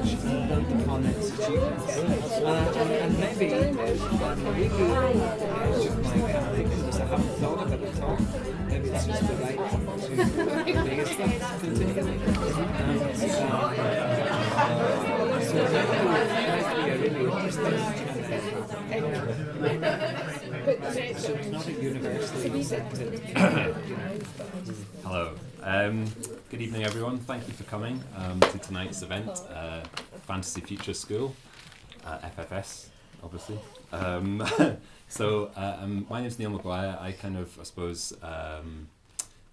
build upon its achievements. And maybe we could, just my way of thinking, because I haven't thought of it at all, maybe it's just the right thing to biggest thing continually. So maybe a really interesting so it's not a universally accepted. Hello. Good evening, everyone. Thank you for coming to tonight's event, Fantasy Future School, FFS, obviously. My name's Neil Maguire. I suppose,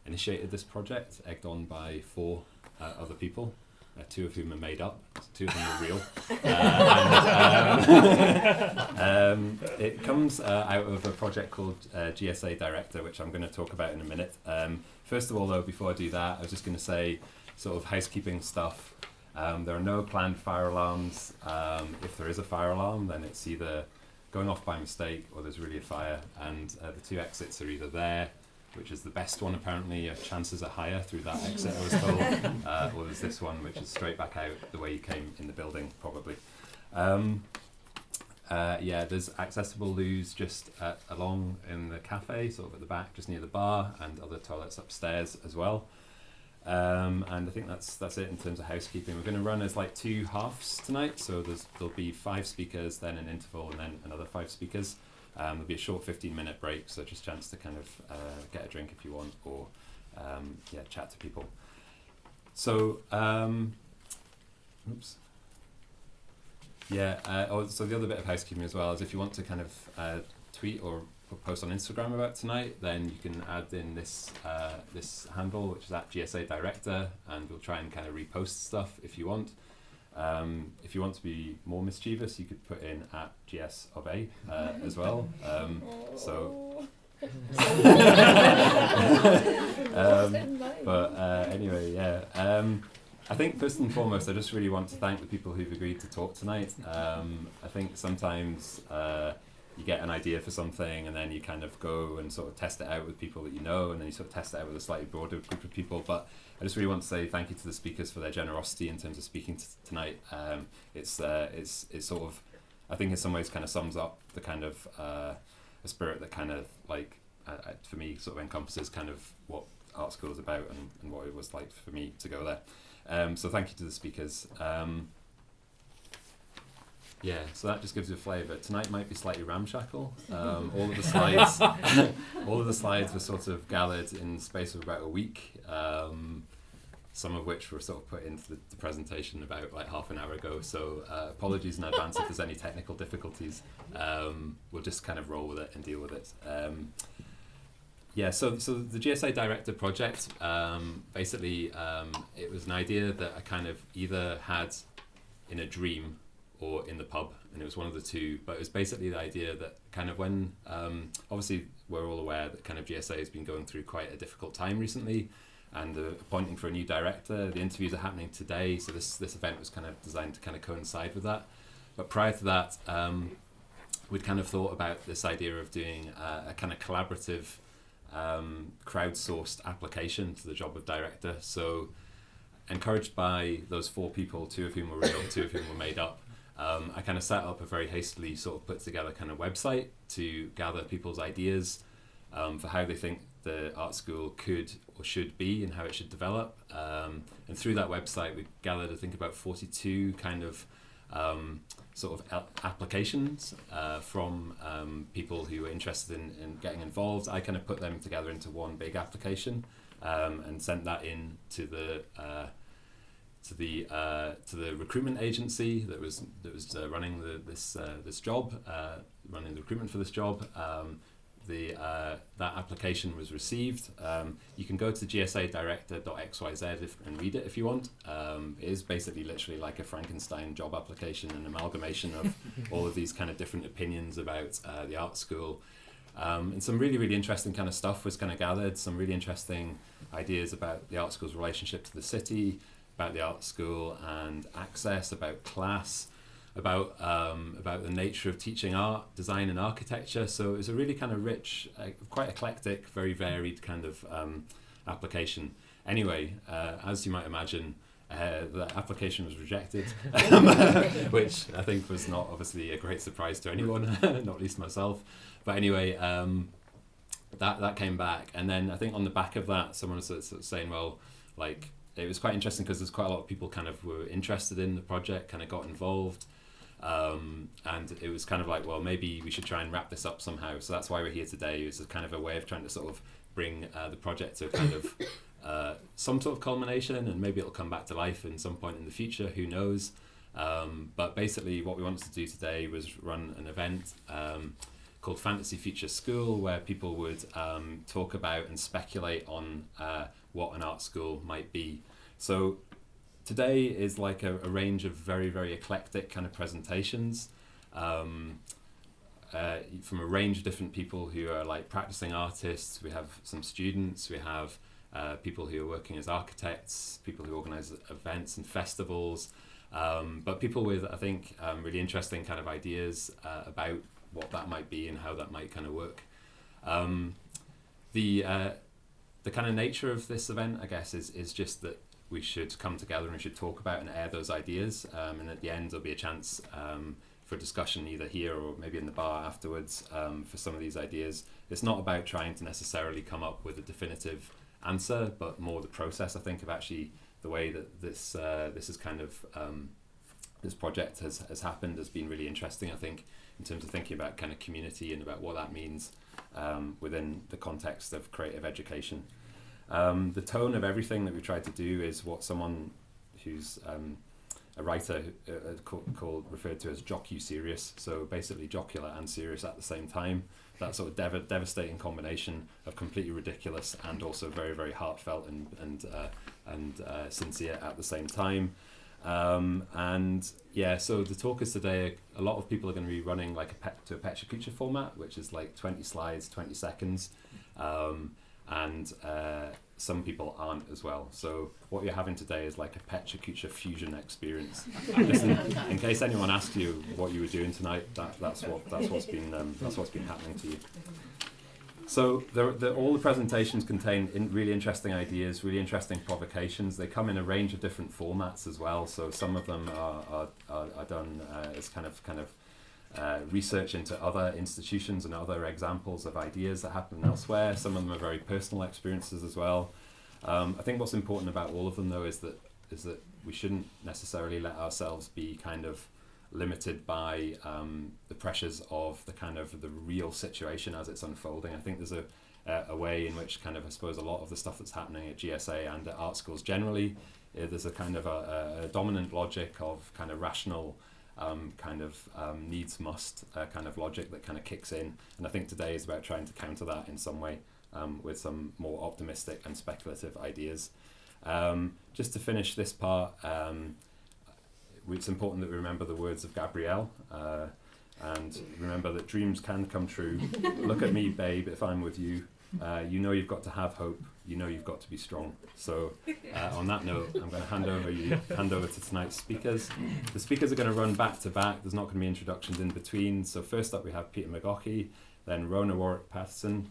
initiated this project, egged on by 4 other people. 2 of whom are made up, 2 of them are real. It comes out of a project called GSA Director, which I'm going to talk about in a minute. First of all, though, before I do that, I was just going to say sort of housekeeping stuff. There are no planned fire alarms. If there is a fire alarm, then it's either going off by mistake or there's really a fire, and the 2 exits are either there, which is the best one apparently, chances are higher through that exit I was told, or there's this one which is straight back out the way you came in the building probably. There's accessible loos just along in the cafe, sort of at the back just near the bar, and other toilets upstairs as well. And I think that's it in terms of housekeeping. We're going to run as like 2 halves tonight, so there'll be 5 speakers, then an interval, and then another 5 speakers. There'll be a short 15-minute break, so just a chance to kind of get a drink if you want, or chat to people. So, so the other bit of housekeeping as well is if you want to kind of tweet or post on Instagram about tonight, then you can add in this handle, which is at GSA Director, and we'll try and kind of repost stuff if you want. If you want to be more mischievous, you could put in at GS of A as well. I think first and foremost, I just really want to thank the people who've agreed to talk tonight. I think sometimes you get an idea for something and then you kind of go and sort of test it out with people that you know, and then you sort of test it out with a slightly broader group of people. But I just really want to say thank you to the speakers for their generosity in terms of speaking tonight. It's sort of, I think in some ways kind of sums up the kind of a spirit that kind of like, for me, sort of encompasses kind of what art school is about and what it was like for me to go there. So thank you to the speakers. So that just gives you a flavour. Tonight might be slightly ramshackle. All of the slides were sort of gathered in the space of about a week. Some of which were sort of put into the presentation about like half an hour ago. So apologies in advance if there's any technical difficulties. We'll just kind of roll with it and deal with it. So the GSA Director project, basically it was an idea that I kind of either had in a dream or in the pub, and it was one of the 2, but it was basically the idea that kind of when, obviously we're all aware that kind of GSA has been going through quite a difficult time recently, and appointing for a new director. The interviews are happening today, so this event was kind of designed to kind of coincide with that. But prior to that, we'd kind of thought about this idea of doing a kind of collaborative, crowdsourced application to the job of director. So encouraged by those 4 people, 2 of whom were real, 2 of whom were made up, I kind of set up a very hastily sort of put together kind of website to gather people's ideas for how they think the art school could or should be and how it should develop. And through that website, we gathered, I think, about 42 kind of sort of applications from people who were interested in getting involved. I kind of put them together into one big application and sent that in to the recruitment agency that was running this job, running the recruitment for this job. That application was received. You can go to gsadirector.xyz and read it if you want. It is basically literally like a Frankenstein job application, an amalgamation of all of these kind of different opinions about the art school. And some really, really interesting kind of stuff was kind of gathered, some really interesting ideas about the art school's relationship to the city, about the art school and access, about class, about the nature of teaching art, design and architecture. So it was a really kind of rich, quite eclectic, very varied kind of application. Anyway, as you might imagine, the application was rejected, which I think was not obviously a great surprise to anyone, not least myself. But anyway, that came back, and then I think on the back of that, someone was sort of saying, well, like, it was quite interesting because there's quite a lot of people kind of were interested in the project, kind of got involved, and it was kind of like, well, maybe we should try and wrap this up somehow. So that's why we're here today. It's a kind of a way of trying to sort of bring the project to kind of some sort of culmination, and maybe it'll come back to life in some point in the future, who knows. But basically what we wanted to do today was run an event called Fantasy Future School, where people would talk about and speculate on what an art school might be. So today is like a range of very, very eclectic kind of presentations from a range of different people who are like practicing artists. We have some students, we have people who are working as architects, people who organize events and festivals, but people with, I think, really interesting kind of ideas about what that might be and how that might kind of work. The kind of nature of this event, I guess, is just that we should come together and we should talk about and air those ideas, and at the end there'll be a chance for discussion either here or maybe in the bar afterwards for some of these ideas. It's not about trying to necessarily come up with a definitive answer, but more the process, I think, of actually the way that this is kind of this project has happened has been really interesting, I think, in terms of thinking about kind of community and about what that means within the context of creative education. The tone of everything that we tried to do is what someone who's a writer referred to as jocu serious, so basically jocular and serious at the same time. That sort of devastating combination of completely ridiculous and also very, very heartfelt and sincere at the same time. And yeah, so the talkers today, a lot of people are going to be running like to a Pecha Kucha format, which is like 20 slides, 20 seconds, and some people aren't as well. So what you're having today is like a Pecha Kucha fusion experience. Just in case anyone asks you what you were doing tonight, that's what's been happening to you. So all the presentations contain really interesting ideas, really interesting provocations. They come in a range of different formats as well. So some of them are done as kind of research into other institutions and other examples of ideas that happen elsewhere. Some of them are very personal experiences as well. I think what's important about all of them, though, is that we shouldn't necessarily let ourselves be kind of limited by the pressures of the real situation as it's unfolding. I think there's a way in which kind of, I suppose, a lot of the stuff that's happening at GSA and at art schools generally, there's a kind of a dominant logic of kind of rational needs must kind of logic that kind of kicks in, and I think today is about trying to counter that in some way with some more optimistic and speculative ideas. Just to finish this part, it's important that we remember the words of Gabrielle and remember that dreams can come true. Look at me, babe, if I'm with you. You know you've got to have hope. You know you've got to be strong. So on that note, I'm going to hand over to tonight's speakers. The speakers are going to run back to back. There's not going to be introductions in between. So first up we have Peter McGaughey, then Rona Warwick-Patterson,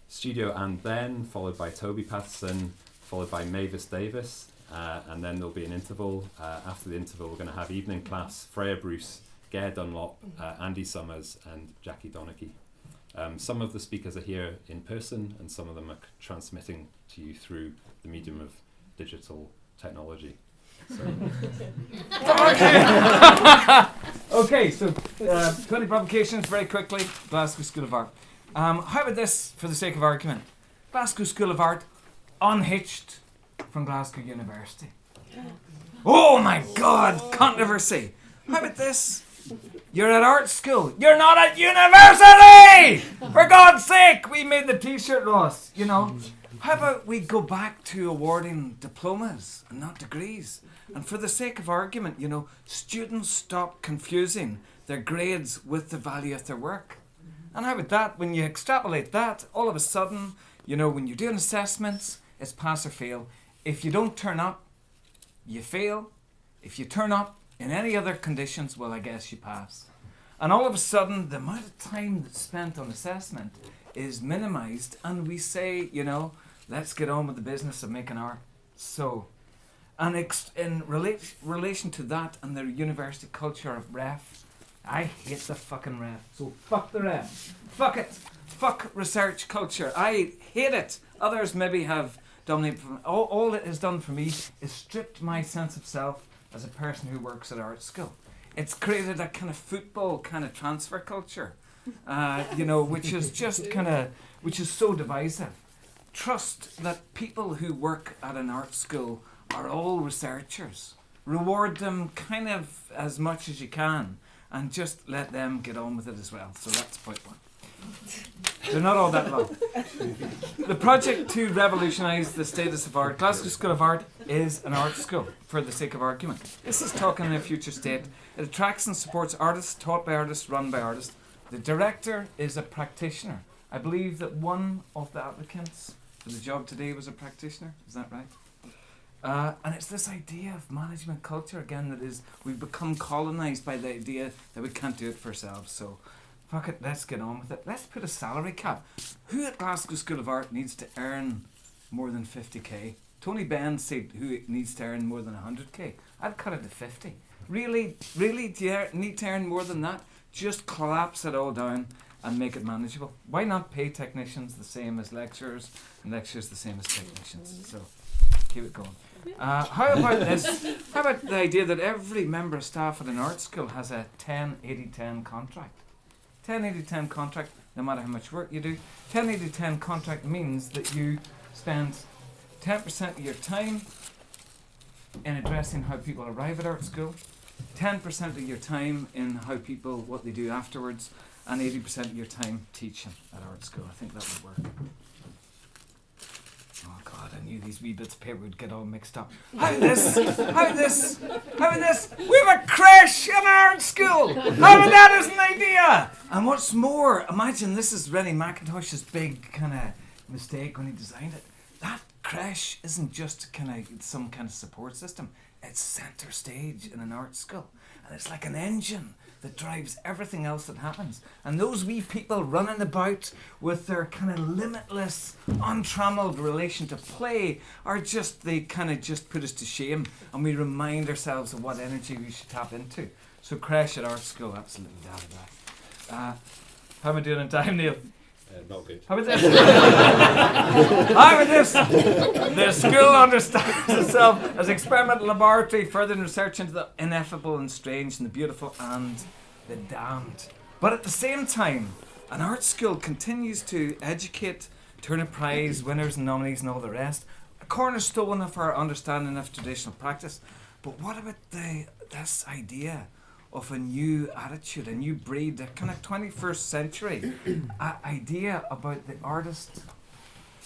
Studio and then followed by Toby Patterson, followed by Mavis Davis, and then there'll be an interval. After the interval we're going to have evening class, Freya Bruce, Gare Dunlop, Andy Summers and Jackie Donaghy. Some of the speakers are here in person and some of them are transmitting to you through the medium of digital technology. So. Okay, so 20 provocations very quickly. Glasgow School of Art. How about this, for the sake of argument? Glasgow School of Art unhitched from Glasgow University. Oh my God, controversy. How about this? You're at art school. You're not at university! For God's sake, we made the t-shirt laws, you know. How about we go back to awarding diplomas and not degrees? And for the sake of argument, you know, students stop confusing their grades with the value of their work. And how about that? When you extrapolate that, all of a sudden, you know, when you're doing assessments, it's pass or fail. If you don't turn up, you fail. If you turn up in any other conditions, well, I guess you pass. And all of a sudden, the amount of time that's spent on assessment is minimized, and we say, you know, let's get on with the business of making art. So, And in relation to that and the university culture of ref, I hate the fucking ref. So fuck the ref. Fuck it. Fuck research culture. I hate it. Others maybe have dominated. All it has done for me is stripped my sense of self as a person who works at art school. It's created a kind of football kind of transfer culture, which is just which is so divisive. Trust that people who work at an art school are all researchers. Reward them kind of as much as you can and just let them get on with it as well. So that's point one. They're not all that long. The project to revolutionise the status of art. Glasgow School of Art is an art school, for the sake of argument. This is talking in a future state. It attracts and supports artists, taught by artists, run by artists. The director is a practitioner. I believe that one of the applicants for the job today was a practitioner. Is that right? And it's this idea of management culture again that is, we've become colonised by the idea that we can't do it for ourselves. So fuck it, let's get on with it. Let's put a salary cap. Who at Glasgow School of Art needs to earn more than 50k? Tony Benn said who needs to earn more than 100k. I'd cut it to 50. Really, do you need to earn more than that? Just collapse it all down and make it manageable. Why not pay technicians the same as lecturers and lecturers the same as technicians? So keep it going. How about this? How about the idea that every member of staff at an art school has a 10-80-10 contract? 10-80-10 contract, no matter how much work you do. 10-80-10 contract means that you spend 10% of your time in addressing how people arrive at art school, 10% of your time in how people, what they do afterwards, and 80% of your time teaching at art school. I think that would work. Oh God, I knew these wee bits of paper would get all mixed up. How about this? We have a creche in art school! How about that as an idea? And what's more, imagine this is Rennie McIntosh's big kind of mistake when he designed it. That creche isn't just some kind of support system. It's centre stage in an art school. And it's like an engine that drives everything else that happens. And those wee people running about with their kind of limitless, untrammeled relation to play are just, they kind of just put us to shame, and we remind ourselves of what energy we should tap into. So creche at art school, absolutely that. How am I doing in time, Neil? Not good. How about this? How about this? The school understands itself as an experimental laboratory, furthering research into the ineffable and strange and the beautiful and the damned. But at the same time, an art school continues to educate Turner Prize winners and nominees and all the rest, a cornerstone of our understanding of traditional practice. But what about this idea of a new attitude, a new breed, a kind of 21st century idea about the artist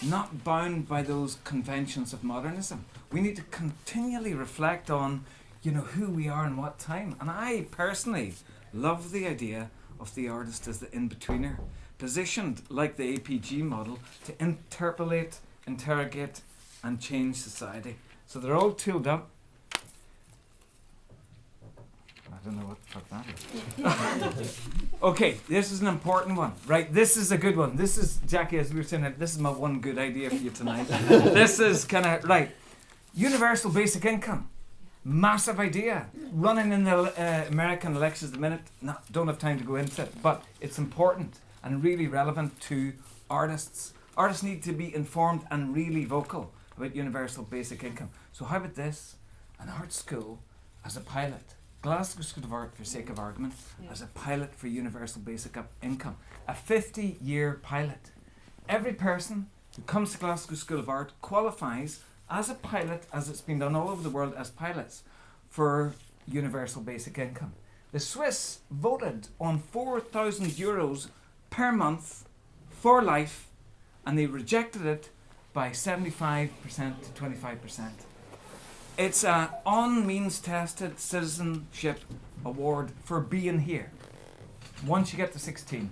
not bound by those conventions of modernism? We need to continually reflect on, who we are and what time. And I personally love the idea of the artist as the in-betweener, positioned like the APG model to interpolate, interrogate, and change society. So they're all tooled up. I don't know what the fuck that is. Okay, this is an important one, right? This is a good one. This is, Jackie, as we were saying, this is my one good idea for you tonight. This is kind of, right, universal basic income. Massive idea. Running in the American elections at the minute. Don't have time to go into it, but it's important and really relevant to artists. Artists need to be informed and really vocal about universal basic income. So how about this? An art school as a pilot. Glasgow School of Art, for sake of argument, as a pilot for universal basic income. A 50-year pilot. Every person who comes to Glasgow School of Art qualifies as a pilot, as it's been done all over the world as pilots, for universal basic income. The Swiss voted on €4,000 per month for life, and they rejected it by 75% to 25%. It's an on-means-tested citizenship award for being here. Once you get to 16,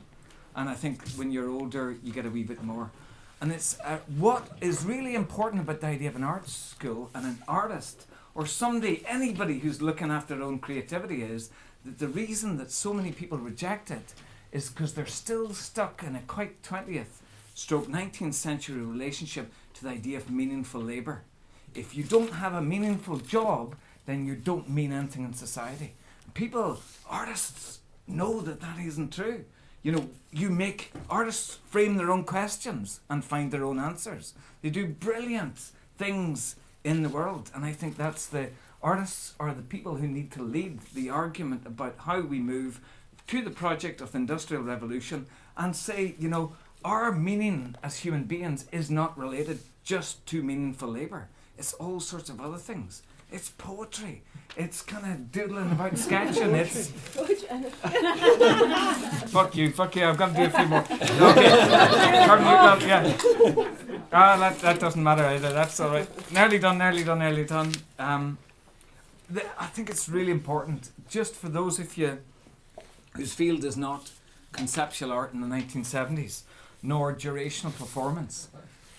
and I think when you're older, you get a wee bit more. And it's what is really important about the idea of an art school and an artist, or somebody, anybody who's looking after their own creativity, is that the reason that so many people reject it is because they're still stuck in a quite 20th stroke 19th century relationship to the idea of meaningful labour. if you don't have a meaningful job, then you don't mean anything in society. Artists know that that isn't true. You know, artists frame their own questions and find their own answers. They do brilliant things in the world, and I think artists are the people who need to lead the argument about how we move to the project of the Industrial Revolution and say, you know, our meaning as human beings is not related just to meaningful labour. It's all sorts of other things. It's poetry. It's kind of doodling about sketching. It's fuck you. I've got to do a few more. Okay. That doesn't matter either. That's all right. Nearly done. I think it's really important, just for those of you whose field is not conceptual art in the 1970s, nor durational performance.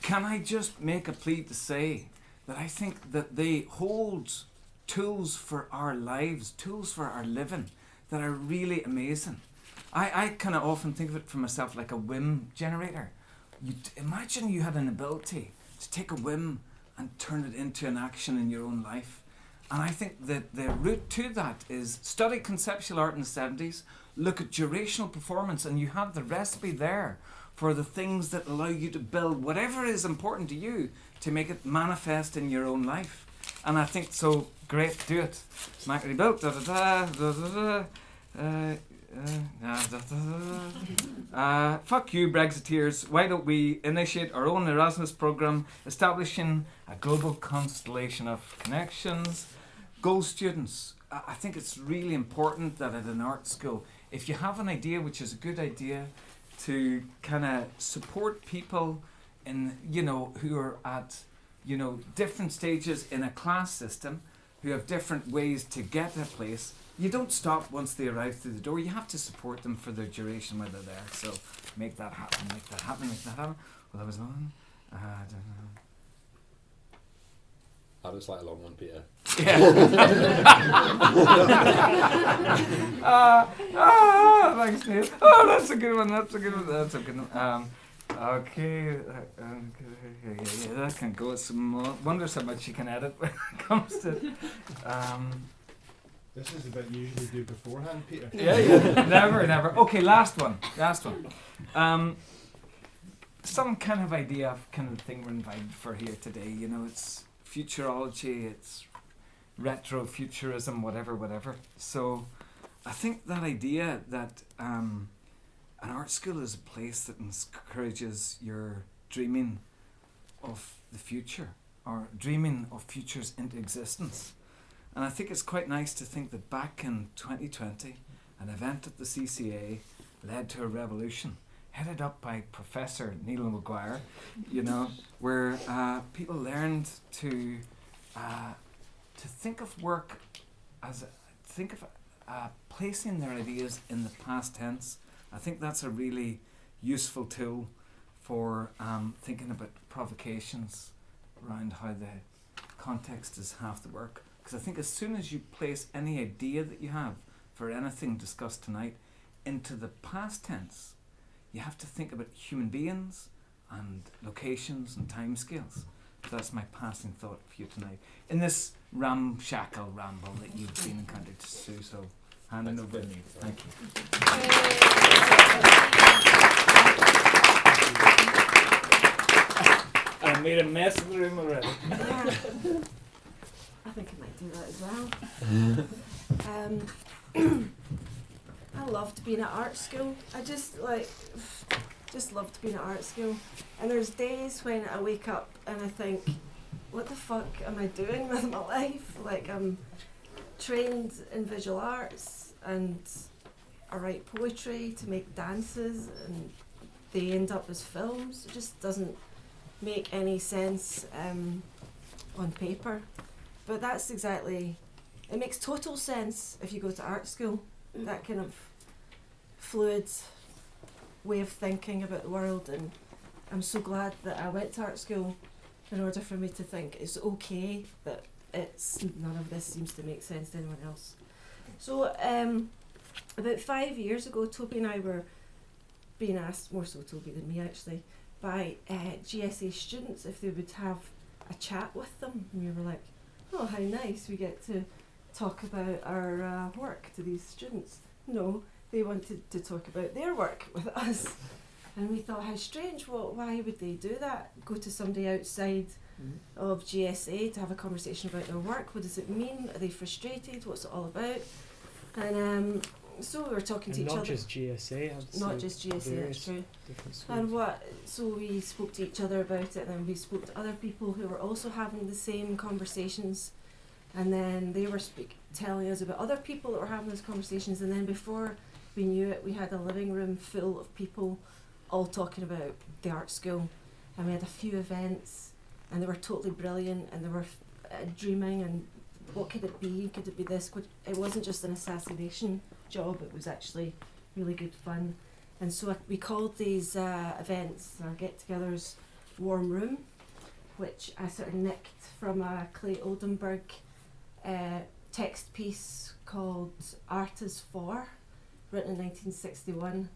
Can I just make a plea to say that I think that they hold tools for our lives, tools for our living, that are really amazing. I kind of often think of it for myself like a whim generator. Imagine you had an ability to take a whim and turn it into an action in your own life. And I think that the route to that is study conceptual art in the 70s, look at durational performance, and you have the recipe there for the things that allow you to build whatever is important to you to make it manifest in your own life. And I think so. Great, do it. Smackety built. Fuck you, Brexiteers. Why don't we initiate our own Erasmus programme, establishing a global constellation of connections? Goal students. I think it's really important that at an art school, if you have an idea, which is a good idea, to kind of support people in, you know, who are at, you know, different stages in a class system, who have different ways to get a place. You don't stop once they arrive through the door. You have to support them for their duration while they're there. So make that happen. Well, that was on. I don't know. That was like a long one, Peter. Yeah. Thanks, Neil. Oh, that's a good one. Okay. Yeah, that can go. Wonders how much you can edit when it comes to. This is the bit you usually do beforehand, Peter. Yeah. Never. Okay, last one. Some kind of idea of kind of the thing we're invited for here today. You know, it's futurology, it's retrofuturism, whatever. So I think that idea that an art school is a place that encourages your dreaming of the future, or dreaming of futures into existence. And I think it's quite nice to think that back in 2020, an event at the CCA led to a revolution, headed up by Professor Neil Maguire, you know, where people learned to think of work as placing their ideas in the past tense. I think that's a really useful tool for thinking about provocations around how the context is half the work. Because I think as soon as you place any idea that you have for anything discussed tonight into the past tense, you have to think about human beings and locations and timescales. So that's my passing thought for you tonight in this ramshackle ramble that you've been encountered to do. So handing over to you. Thank you. I made a mess of the room already. I think I might do that as well. I loved being at art school. I just loved being at art school. And there's days when I wake up and I think, what the fuck am I doing with my life? Like, I'm trained in visual arts and I write poetry to make dances and they end up as films. It just doesn't make any sense on paper. But that's exactly, it makes total sense if you go to art school. That kind of fluid way of thinking about the world, and I'm so glad that I went to art school in order for me to think it's okay that none of this seems to make sense to anyone else. So about 5 years ago, Toby and I were being asked, more so Toby than me actually, by GSA students if they would have a a chat with them. And we were like, oh, how nice, we get to talk about our work to these students. No, they wanted to talk about their work with us. And we thought, how strange, why would they do that? Go to somebody outside of GSA to have a conversation about their work. What does it mean? Are they frustrated? What's it all about? And so we were talking to each other. Not just GSA. Not just GSA, that's true. And so we spoke to each other about it, and then we spoke to other people who were also having the same conversations. And then they were telling us about other people that were having those conversations. And then before we knew it, we had a living room full of people all talking about the art school. And we had a few events, and they were totally brilliant, and they were dreaming, and what could it be? Could it be this? It wasn't just an assassination job, it was actually really good fun. And so we called these events, our get-togethers, Warm Room, which I sort of nicked from a Clay Oldenburg text piece called Art is For, written in 1961,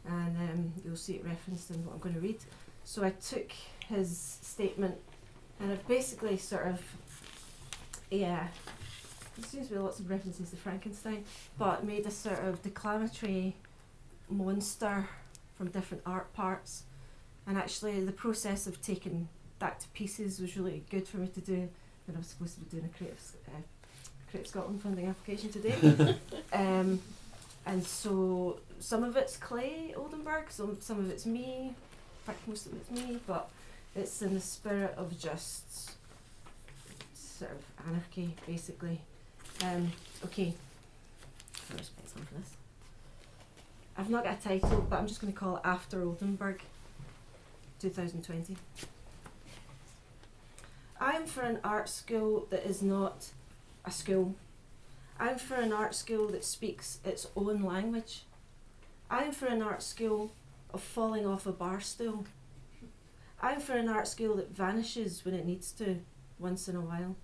and you'll see it referenced in what I'm going to read. So I took his statement and I basically sort of, there seems to be lots of references to Frankenstein, but made a sort of declamatory monster from different art parts. And actually the process of taking that to pieces was really good for me to do when I was supposed to be doing a Creative Scotland funding application today. And so some of it's Clay Oldenburg, some of it's me, in fact most of it's me, but it's in the spirit of just sort of anarchy, basically. Okay, I'll just put some for this. I've not got a title, but I'm just going to call it After Oldenburg 2020. I'm for an art school that is not a school. I'm for an art school that speaks its own language. I'm for an art school of falling off a bar stool. I'm for an art school that vanishes when it needs to, once in a while.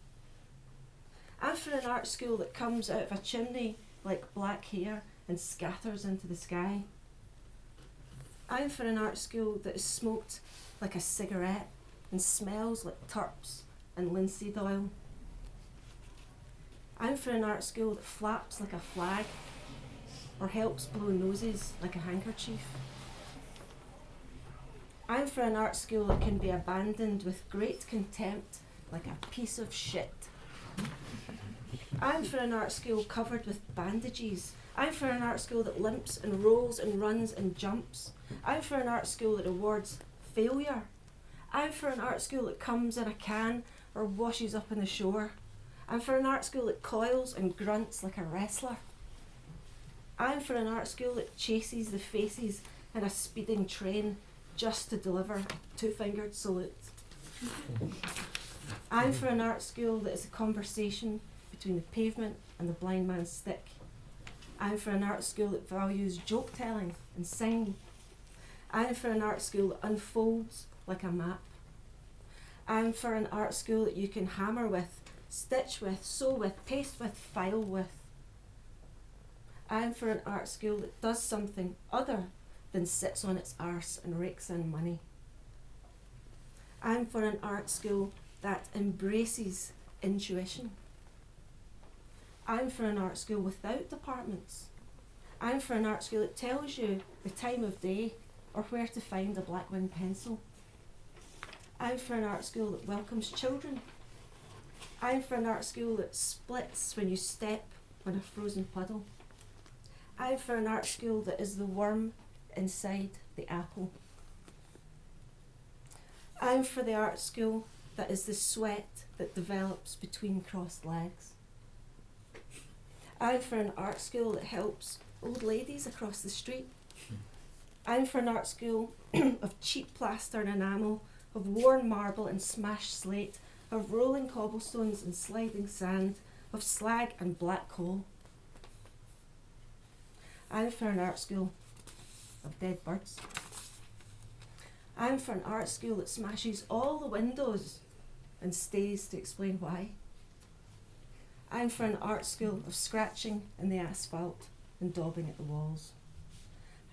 I'm for an art school that comes out of a chimney like black hair and scatters into the sky. I'm for an art school that is smoked like a cigarette and smells like turps and linseed oil. I'm for an art school that flaps like a flag or helps blow noses like a handkerchief. I'm for an art school that can be abandoned with great contempt like a piece of shit. I'm for an art school covered with bandages. I'm for an art school that limps and rolls and runs and jumps. I'm for an art school that awards failure. I'm for an art school that comes in a can or washes up on the shore. I'm for an art school that coils and grunts like a wrestler. I'm for an art school that chases the faces in a speeding train just to deliver a two-fingered salute. I'm for an art school that is a conversation between the pavement and the blind man's stick. I'm for an art school that values joke telling and singing. I'm for an art school that unfolds like a map. I'm for an art school that you can hammer with, stitch with, sew with, paste with, file with. I'm for an art school that does something other than sits on its arse and rakes in money. I'm for an art school that embraces intuition. I'm for an art school without departments. I'm for an art school that tells you the time of day or where to find a black wing pencil. I'm for an art school that welcomes children. I'm for an art school that splits when you step on a frozen puddle. I'm for an art school that is the worm inside the apple. I'm for the art school that is the sweat that develops between crossed legs. I'm for an art school that helps old ladies across the street. I'm for an art school of cheap plaster and enamel, of worn marble and smashed slate, of rolling cobblestones and sliding sand, of slag and black coal. I'm for an art school of dead birds. I'm for an art school that smashes all the windows and stays to explain why. I'm for an art school of scratching in the asphalt and daubing at the walls.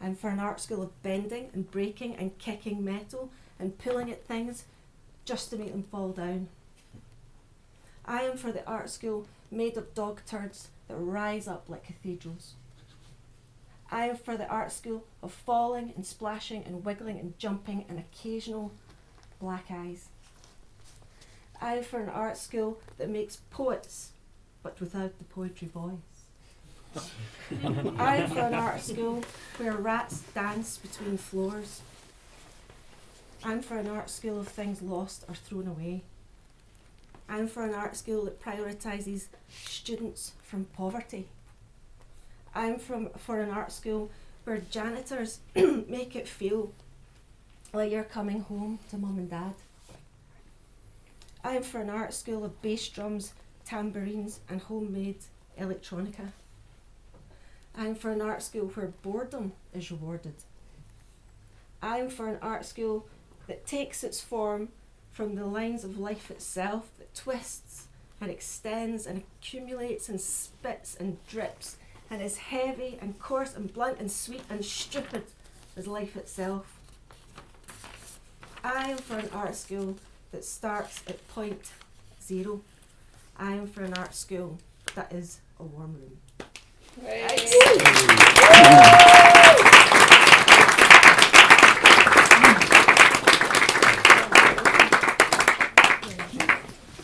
I'm for an art school of bending and breaking and kicking metal and pulling at things just to make them fall down. I am for the art school made of dog turds that rise up like cathedrals. I am for the art school of falling and splashing and wiggling and jumping and occasional black eyes. I am for an art school that makes poets but without the poetry voice. I am for an art school where rats dance between floors. I'm for an art school of things lost or thrown away. I'm for an art school that prioritises students from poverty. I'm for an art school where janitors make it feel like you're coming home to mum and dad. I'm for an art school of bass drums, tambourines and homemade electronica. I'm for an art school where boredom is rewarded. I'm for an art school that takes its form from the lines of life itself, that twists and extends and accumulates and spits and drips and is heavy and coarse and blunt and sweet and stupid as life itself. I am for an art school that starts at point zero. I am for an art school that is a warm room.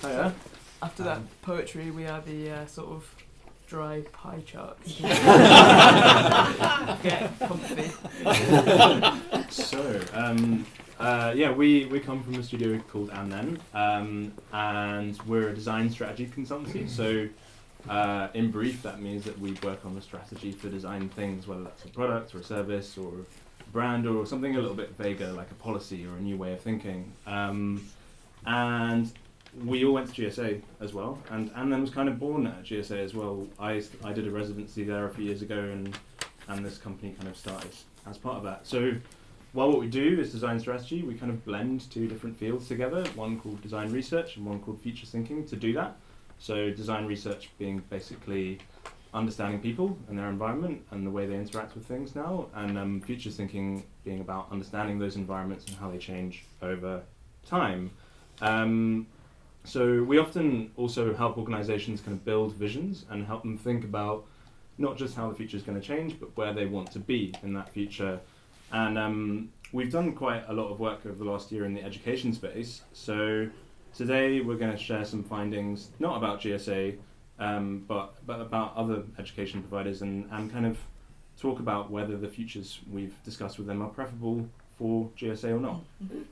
Hiya. After that poetry, we are the sort of dry pie chart. Get comfy. So, we come from a studio called And Then, and we're a design strategy consultancy. So, in brief, that means that we work on the strategy for design things, whether that's a product or a service or a brand or something a little bit vaguer, like a policy or a new way of thinking. And we all went to GSA as well, and then was kind of born at GSA as well. I did a residency there a few years ago, and this company kind of started as part of that. So while what we do is design strategy, we kind of blend two different fields together, one called design research and one called features thinking to do that. So design research being basically understanding people and their environment and the way they interact with things now, and features thinking being about understanding those environments and how they change over time. So we often also help organisations kind of build visions and help them think about not just how the future is going to change, but where they want to be in that future. And we've done quite a lot of work over the last year in the education space. So today we're going to share some findings, not about GSA, but about other education providers, and kind of talk about whether the futures we've discussed with them are preferable for GSA or not. Mm-hmm.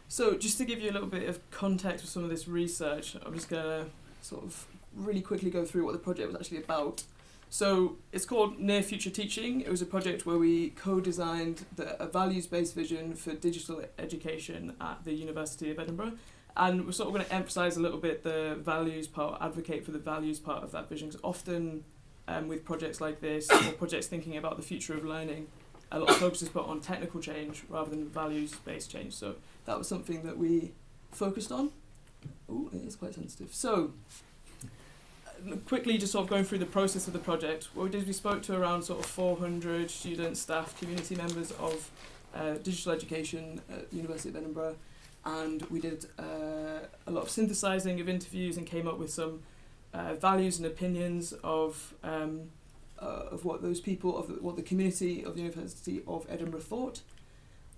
So just to give you a little bit of context for some of this research, I'm just going to sort of really quickly go through what the project was actually about. So it's called Near Future Teaching. It was a project where we co-designed a values-based vision for digital education at the University of Edinburgh. And we're sort of going to emphasise a little bit the values part, advocate for the values part of that vision, because often with projects like this, or projects thinking about the future of learning, a lot of focus is put on technical change rather than values-based change. So that was something that we focused on. Oh, it is quite sensitive. So quickly just sort of going through the process of the project, what we did is we spoke to around sort of 400 students, staff, community members of digital education at the University of Edinburgh, and we did a lot of synthesising of interviews and came up with some values and opinions of what those people, what the community of the University of Edinburgh thought.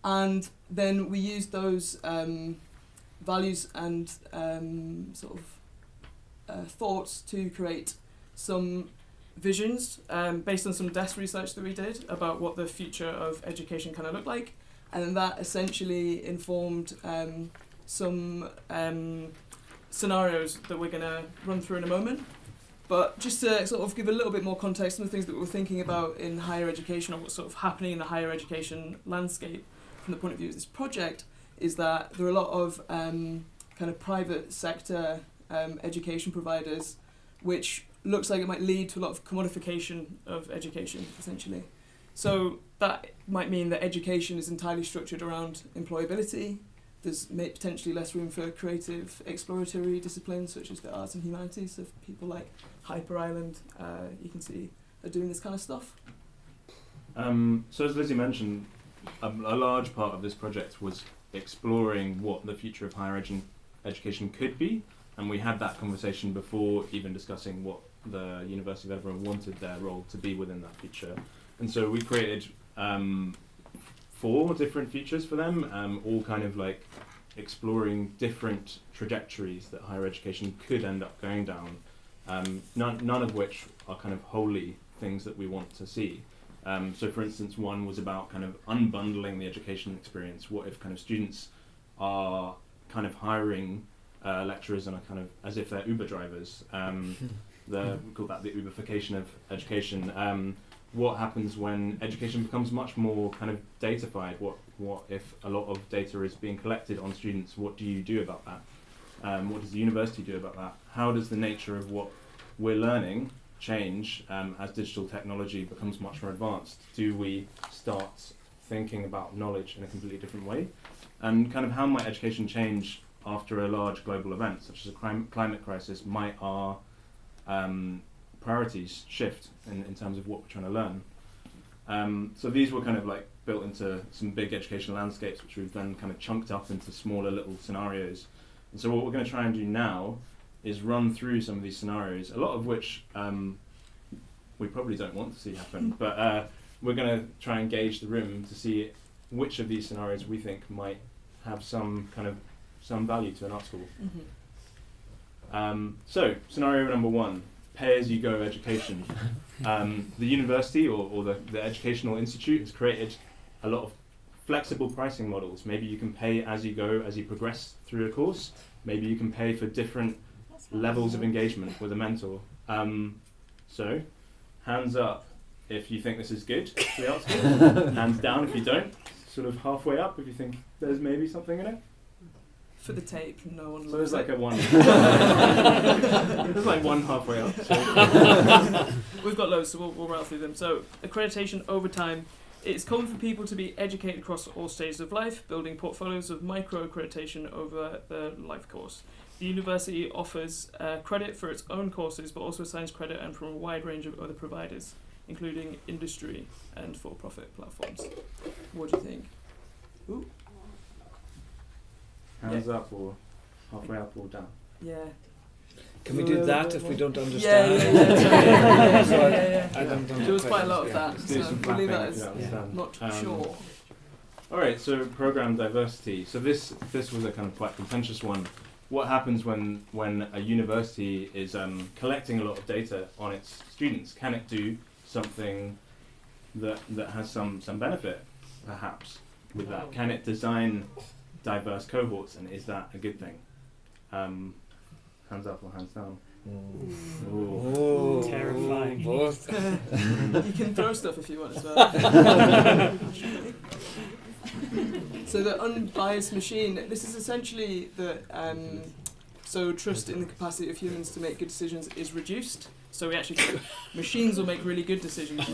And then we used those values and thoughts to create some visions based on some desk research that we did about what the future of education kind of looked like. And that essentially informed some scenarios that we're going to run through in a moment. But just to sort of give a little bit more context, some of the things that we're thinking about in higher education, or what's sort of happening in the higher education landscape from the point of view of this project, is that there are a lot of kind of private sector education providers, which looks like it might lead to a lot of commodification of education, essentially. So that might mean that education is entirely structured around employability. There's potentially less room for creative, exploratory disciplines such as the arts and humanities. So people like Hyper Island, you can see, are doing this kind of stuff. So as Lizzie mentioned, a large part of this project was exploring what the future of higher education could be, And we had that conversation before even discussing what the University of Edinburgh wanted their role to be within that feature. And so we created 4 different features for them, all kind of like exploring different trajectories that higher education could end up going down, none of which are kind of wholly things that we want to see. So for instance, one was about kind of unbundling the education experience. What if kind of students are kind of hiring lecturers on a kind of as if they're Uber drivers? We call that the Uberification of education. What happens when education becomes much more kind of datafied? What if a lot of data is being collected on students? What do you do about that? What does the university do about that? How does the nature of what we're learning change as digital technology becomes much more advanced? Do we start thinking about knowledge in a completely different way? And kind of how might education change after a large global event such as a climate crisis? Might our priorities shift in terms of what we're trying to learn? So these were kind of like built into some big educational landscapes, which we've then kind of chunked up into smaller little scenarios. And so what we're going to try and do now is run through some of these scenarios, a lot of which we probably don't want to see happen, but we're going to try and gauge the room to see which of these scenarios we think might have some value to an art school. So scenario number 1, pay-as-you-go education. The university or the educational institute has created a lot of flexible pricing models. Maybe you can pay as you go, as you progress through a course. Maybe you can pay for different levels of engagement with a mentor. So, hands up if you think this is good for the art school. Hands down if you don't. Sort of halfway up if you think there's maybe something in it. For the tape, no one. So there's like a 1. There's like 1 halfway up. So. We've got loads, so we'll rattle through them. So, accreditation over time. It's common for people to be educated across all stages of life, building portfolios of micro-accreditation over the life course. The university offers credit for its own courses, but also assigns credit and from a wide range of other providers, including industry and for-profit platforms. What do you think? Ooh. Hands up or halfway up or down? Yeah. Can we do that if we don't understand? Yeah. I don't There was quite a lot of that, Let's do so some we'll leave that clapping if you as don't understand. not sure. Alright, so program diversity. So this was a kind of quite contentious one. What happens when a university is collecting a lot of data on its students? Can it do something that has some benefit, perhaps, with that? Can it design diverse cohorts, and is that a good thing? Hands up or hands down? Oh, terrifying. Both. You can throw stuff if you want as well. So the unbiased machine, this is essentially the so trust in the capacity of humans to make good decisions is reduced. So we actually think machines will make really good decisions.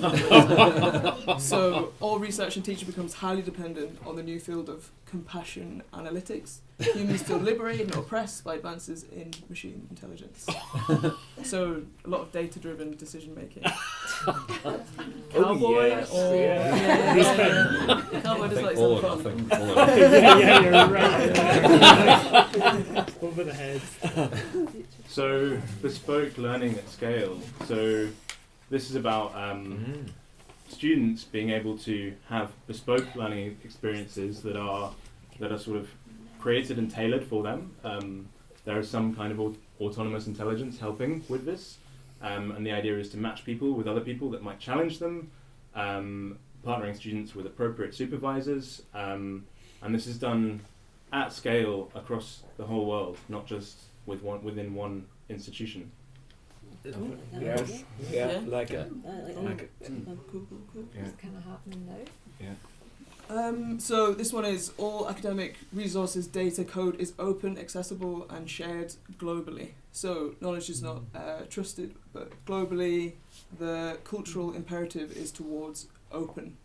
So all research and teaching becomes highly dependent on the new field of compassion analytics. Humans feel liberated and oppressed by advances in machine intelligence. So a lot of data-driven decision making. Cowboy yes, or yeah. Cowboy does like All or some fun. nothing. All or nothing. Yeah, you're right. Over the heads. So bespoke learning at scale. So this is about students being able to have bespoke learning experiences that are sort of created and tailored for them. There is some kind of autonomous intelligence helping with this, and the idea is to match people with other people that might challenge them, partnering students with appropriate supervisors, and this is done at scale across the whole world, not just within one institution. Yes. Yeah. Like it. Like it. Cool. Yeah. It's kind of happening now. Yeah. So this one is all academic resources, data, code is open, accessible and shared globally. So knowledge is not trusted, but globally the cultural imperative is towards open.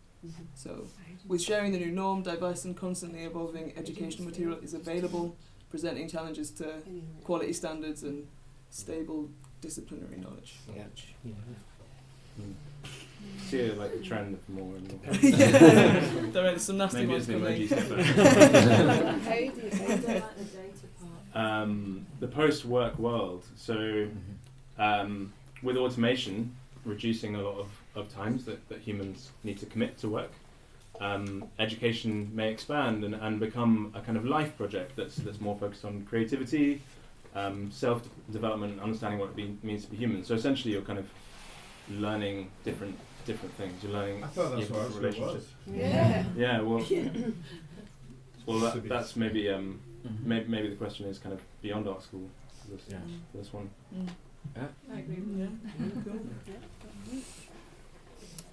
So with sharing the new norm, diverse and constantly evolving educational material is available, presenting challenges to quality standards and stable disciplinary knowledge. Yeah. See like a trend for more and more. There are some nasty Maybe ones it's the coming. emoji step back. How do you find that? The data part. the post-work world. So with automation reducing a lot of times that humans need to commit to work, education may expand and become a kind of life project that's more focused on creativity, self-development, understanding what it means to be human. So essentially you're kind of learning different things. You're learning different relationships. Yeah. Yeah, well, that's maybe maybe the question is kind of beyond art school for this one. I agree. Yeah. Cool.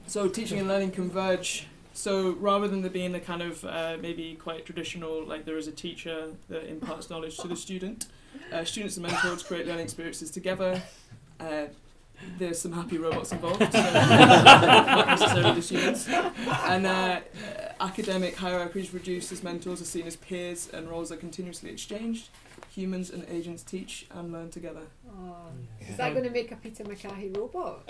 So teaching and learning converge. So rather than there being a kind of maybe quite traditional, like there is a teacher that imparts knowledge to the student, students and mentors create learning experiences together. There's some happy robots involved, so not necessarily the students. And academic hierarchies reduce as mentors are seen as peers and roles are continuously exchanged. Humans and agents teach and learn together. Oh, is that going to make a Peter McCahey robot?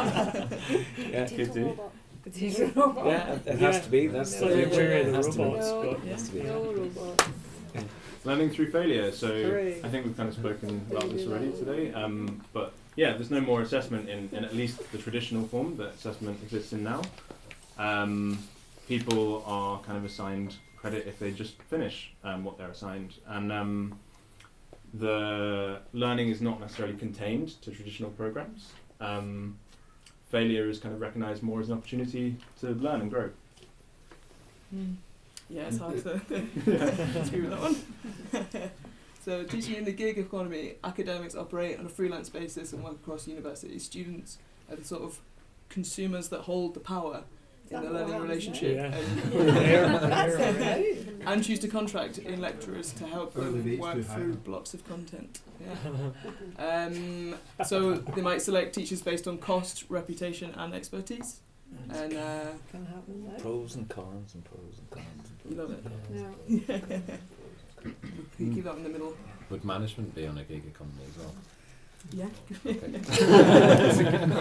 Yeah, could do. Potato robot. Yeah, it has to be. That's the No. future. It The has to be. robots, No, but- It has to be. no robot. Learning through failure. So Hooray. I think we've kind of spoken about this already today. But yeah, there's no more assessment in at least the traditional form that assessment exists in now. People are kind of assigned credit if they just finish what they're assigned, and the learning is not necessarily contained to traditional programs. Failure is kind of recognised more as an opportunity to learn and grow. Yeah, it's hard to disagree with that one. So teaching in the gig economy, academics operate on a freelance basis and work across universities. Students are the sort of consumers that hold the power in the learning relationship and choose to contract in lecturers to help them work through blocks of content. Yeah. So they might select teachers based on cost, reputation and expertise. And Can happen now. Pros and cons and pros and cons. you love it. No. You keep that in the middle. Would management be on a gig economy as well? Yeah.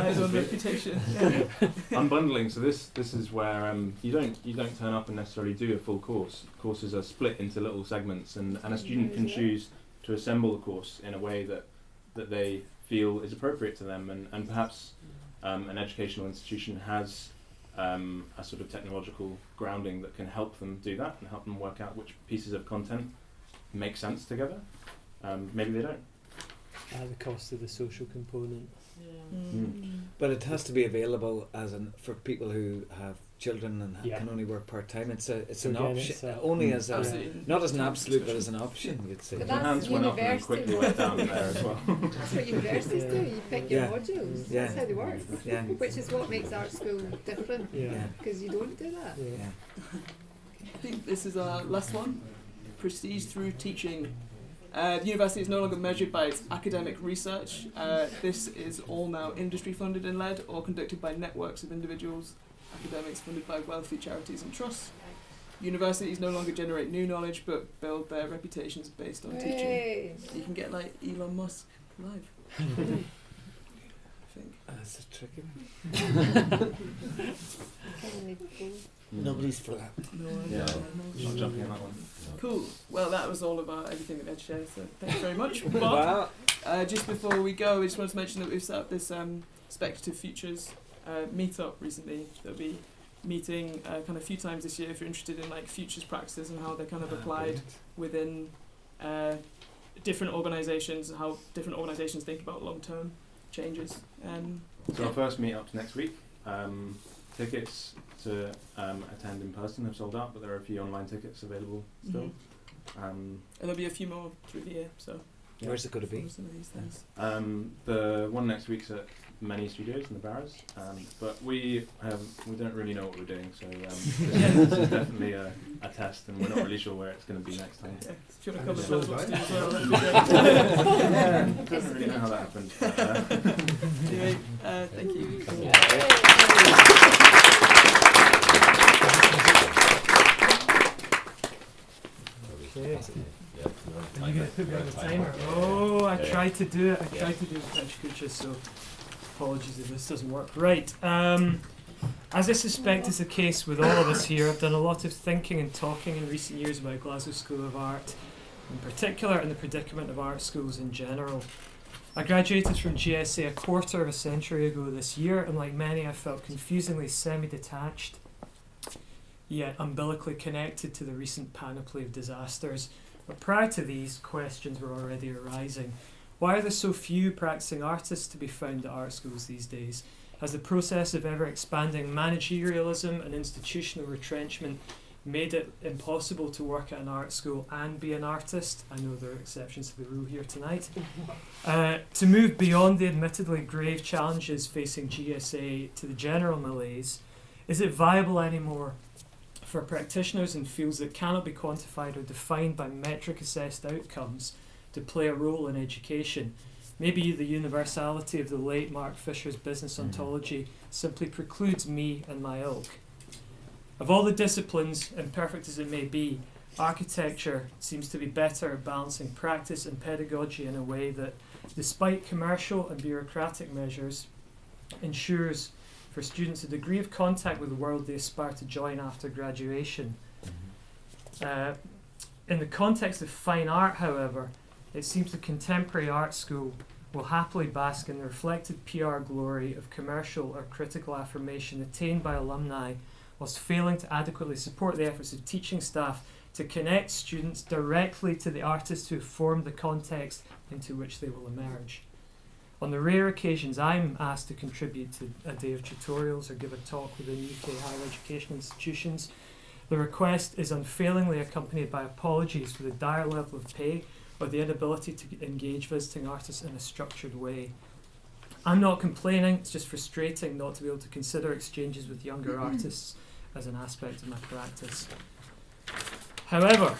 Eyes on reputation. Yeah. Unbundling. So this is where you don't turn up and necessarily do a full course. Courses are split into little segments, and a student can choose to assemble the course in a way that they feel is appropriate to them, and perhaps an educational institution has a sort of technological grounding that can help them do that and help them work out which pieces of content make sense together. Maybe they don't. The cost of the social component. But it has to be available for people who have children and Yeah. can only work part time. It's an again, option, it's a- only as a Absolutely. not as an absolute, but as an option. You'd say. But My that's hands went up and then university. quickly went down there as well. That's what universities do. You pick your Yeah. modules. Yeah. That's how they work. Yeah. Which is what makes art school different. Yeah. Because you don't do that. Yeah. Yeah. I think this is our last one. Prestige through teaching. The university is no longer measured by its academic research. This is all now industry funded and led or conducted by networks of individuals, academics funded by wealthy charities and trusts. Universities no longer generate new knowledge but build their reputations based on teaching. Hey. You can get like Elon Musk live. I think. That's a tricky one. Nobody's for that. No, Yeah. no. Not jumping on that one. Cool. Well, that was all about everything that Ed shared, so thank you very much. But Wow. just before we go, we just wanted to mention that we've set up this Speculative Futures meetup recently. That'll be meeting kind of a few times this year if you're interested in like futures practices and how they're kind of applied within different organisations and how different organisations think about long-term changes. So our first meetup's next week. Tickets to attend in person have sold out, but there are a few online tickets available still. And there'll be a few more through the year, so Where's it going to be? some of these things. The one next week's at Many Studios in the Barrows, but we don't really know what we're doing, so this is definitely a test, and we're not really sure where it's going to be next time. Yeah, if you want to Yeah. come and tell us what to do as well, that'd be great. Don't really know how that happened. But, Anyway, thank you. Okay. Yeah, we're on timer. Oh, I Yeah. tried to do it. I tried to do it with Kucha, so apologies if this doesn't work. Right. As I suspect is the case with all of us here, I've done a lot of thinking and talking in recent years about Glasgow School of Art in particular and the predicament of art schools in general. I graduated from GSA a quarter of a century ago this year, and like many I felt confusingly semi-detached, yet umbilically connected to the recent panoply of disasters. But prior to these, questions were already arising. Why are there so few practicing artists to be found at art schools these days? Has the process of ever-expanding managerialism and institutional retrenchment made it impossible to work at an art school and be an artist? I know there are exceptions to the rule here tonight. To move beyond the admittedly grave challenges facing GSA to the general malaise, is it viable anymore for practitioners in fields that cannot be quantified or defined by metric-assessed outcomes to play a role in education? Maybe the universality of the late Mark Fisher's business ontology simply precludes me and my ilk. Of all the disciplines, imperfect as it may be, architecture seems to be better at balancing practice and pedagogy in a way that, despite commercial and bureaucratic measures, ensures for students a degree of contact with the world they aspire to join after graduation. In the context of fine art, however, it seems the contemporary art school will happily bask in the reflected PR glory of commercial or critical affirmation attained by alumni, whilst failing to adequately support the efforts of teaching staff to connect students directly to the artists who form the context into which they will emerge. On the rare occasions I'm asked to contribute to a day of tutorials or give a talk within UK higher education institutions, the request is unfailingly accompanied by apologies for the dire level of pay or the inability to engage visiting artists in a structured way. I'm not complaining, it's just frustrating not to be able to consider exchanges with younger artists as an aspect of my practice. However,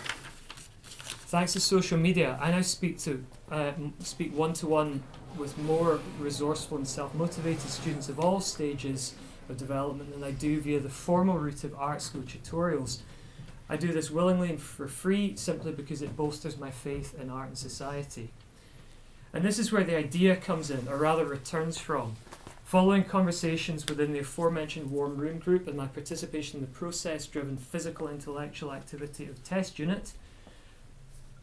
thanks to social media, I now speak one-to-one with more resourceful and self-motivated students of all stages of development than I do via the formal route of art school tutorials. I do this willingly and for free simply because it bolsters my faith in art and society. And this is where the idea comes in, or rather returns from. Following conversations within the aforementioned warm room group and my participation in the process-driven physical intellectual activity of Test Unit,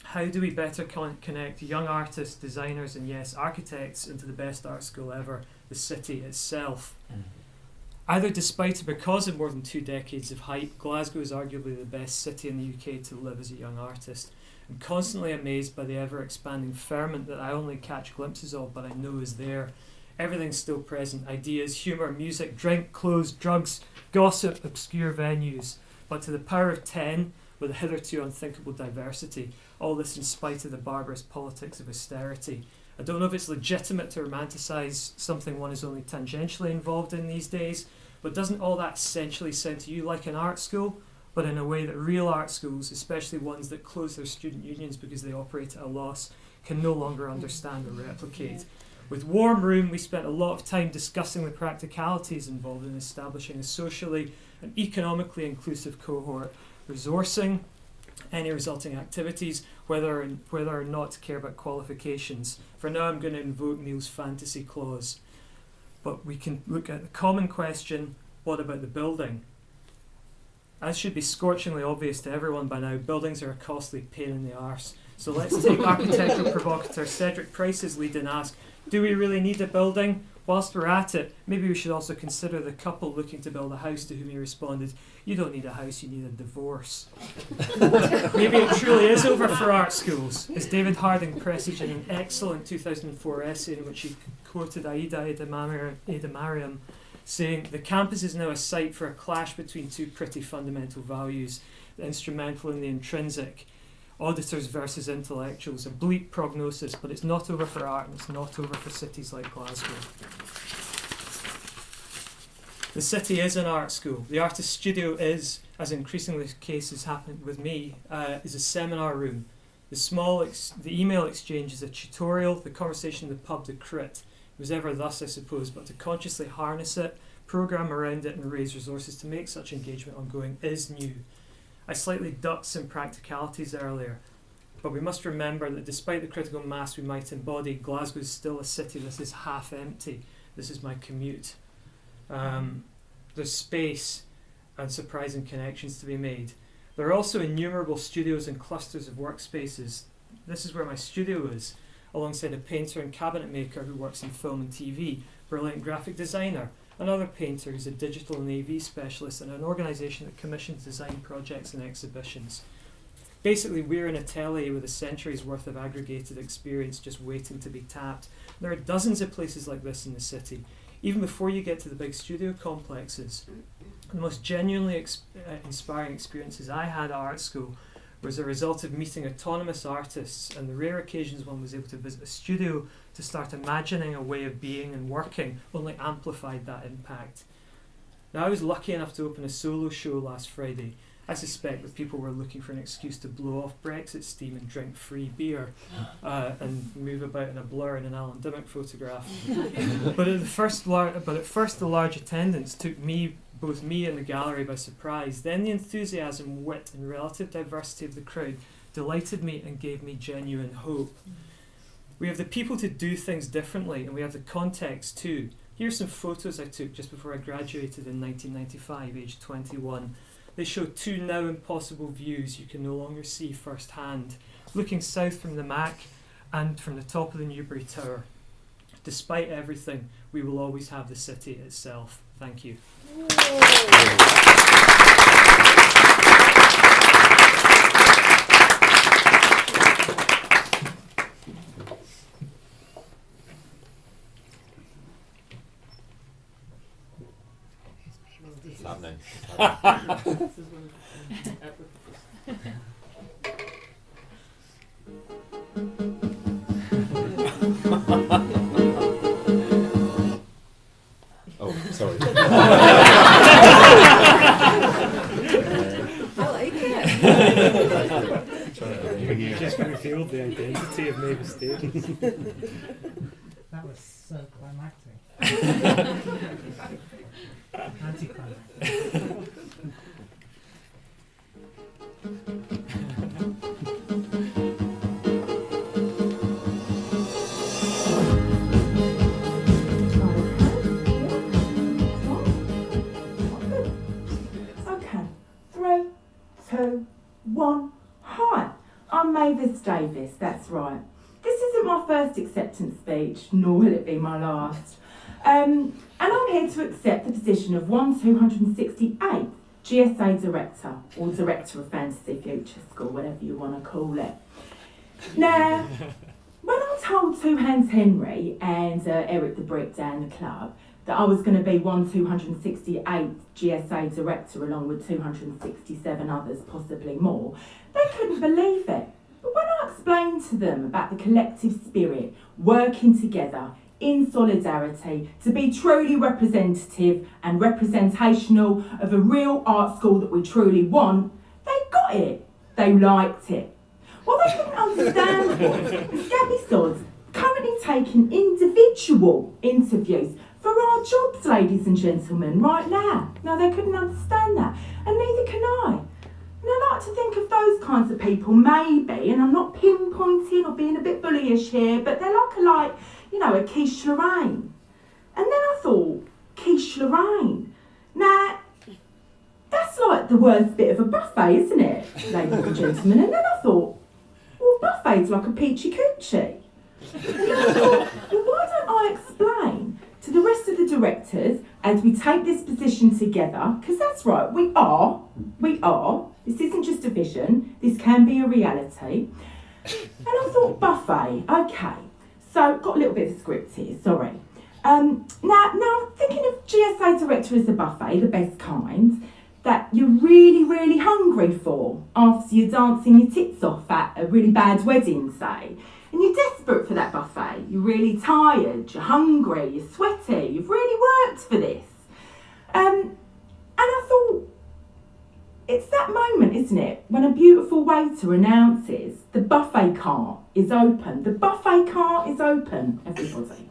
how do we better connect young artists, designers and yes, architects into the best art school ever, the city itself? Either despite or because of more than 2 decades of hype, Glasgow is arguably the best city in the UK to live as a young artist. I'm constantly amazed by the ever-expanding ferment that I only catch glimpses of, but I know is there. Everything's still present: ideas, humour, music, drink, clothes, drugs, gossip, obscure venues. But to the power of 10, with a hitherto unthinkable diversity, all this in spite of the barbarous politics of austerity. I don't know if it's legitimate to romanticise something one is only tangentially involved in these days, but doesn't all that essentially sound to you like an art school, but in a way that real art schools, especially ones that close their student unions because they operate at a loss, can no longer understand or replicate? With Warm Room, we spent a lot of time discussing the practicalities involved in establishing a socially and economically inclusive cohort, resourcing any resulting activities, whether or not to care about qualifications. For now, I'm going to invoke Neil's fantasy clause. But we can look at the common question: what about the building? As should be scorchingly obvious to everyone by now, buildings are a costly pain in the arse. So let's take architectural provocateur Cedric Price's lead and ask, do we really need a building? Whilst we're at it, maybe we should also consider the couple looking to build a house, to whom he responded, you don't need a house, you need a divorce. Maybe it truly is over for art schools, as David Harding presaged in an excellent 2004 essay in which he quoted Aida Mariam, saying, the campus is now a site for a clash between 2 pretty fundamental values, the instrumental and the intrinsic, auditors versus intellectuals, a bleak prognosis, but it's not over for art and it's not over for cities like Glasgow. The city is an art school. The artist studio is, as increasingly cases happen with me, is a seminar room. The email exchange is a tutorial, the conversation in the pub the crit. It was ever thus, I suppose, but to consciously harness it, program around it and raise resources to make such engagement ongoing is new. I slightly ducked some practicalities earlier, but we must remember that despite the critical mass we might embody, Glasgow is still a city that is half empty. This is my commute. There's space and surprising connections to be made. There are also innumerable studios and clusters of workspaces. this is where my studio is, alongside a painter and cabinet maker who works in film and TV, brilliant graphic designer, another painter who's a digital and AV specialist, and an organisation that commissions design projects and exhibitions. Basically, we're an atelier with a century's worth of aggregated experience just waiting to be tapped. There are dozens of places like this in the city, even before you get to the big studio complexes. The most genuinely inspiring experiences I had at art school was a result of meeting autonomous artists, and the rare occasions one was able to visit a studio to start imagining a way of being and working only amplified that impact. Now, I was lucky enough to open a solo show last Friday. I suspect that people were looking for an excuse to blow off Brexit steam and drink free beer and move about in a blur in an Alan Dimmock photograph. But at first, the large attendance took both me and the gallery by surprise. Then the enthusiasm, wit and relative diversity of the crowd delighted me and gave me genuine hope. We have the people to do things differently, and we have the context too. Here's some photos I took just before I graduated in 1995, aged 21. They show two now impossible views you can no longer see firsthand, looking south from the Mac and from the top of the Newbury Tower. Despite everything, we will always have the city itself. Thank you. It's happening. Oh, sorry. I like it. You just revealed the identity of Mavis Davies. That was so climactic. Anticlimactic. Okay, 3, 2, 1. Hi, I'm Mavis Davies, that's right. This isn't my first acceptance speech, nor will it be my last. And I'm here to accept the position of 268th GSA Director, or Director of Fantasy Future School, whatever you want to call it. Now, when I told Two Hands Henry and Eric the Brick down the club that I was going to be 268th GSA Director along with 267 others, possibly more, they couldn't believe it. But when I explained to them about the collective spirit, working together in solidarity to be truly representative and representational of a real art school that we truly want, they got it. They liked it. Well, they couldn't understand it. The scabby sods currently taking individual interviews for our jobs, ladies and gentlemen, right now. Now, they couldn't understand that, and neither can I. And I like to think of those kinds of people, maybe, and I'm not pinpointing or being a bit bullyish here, but they're like a quiche Lorraine. And then I thought, quiche Lorraine. Now, that's like the worst bit of a buffet, isn't it, ladies and gentlemen? And then I thought, well, buffet's like a peachy coochie. And then I thought, well, why don't I explain to the rest of the directors as we take this position together, because that's right, we are, this isn't just a vision, this can be a reality. And I thought, buffet, okay, so got a little bit of script here, sorry. Now thinking of GSA Director as a buffet, the best kind, that you're really, really hungry for after you're dancing your tits off at a really bad wedding, say. And you're desperate for that buffet. You're really tired, you're hungry, you're sweaty, you've really worked for this. And I thought, it's that moment, isn't it, when a beautiful waiter announces the buffet cart is open. The buffet cart is open, everybody.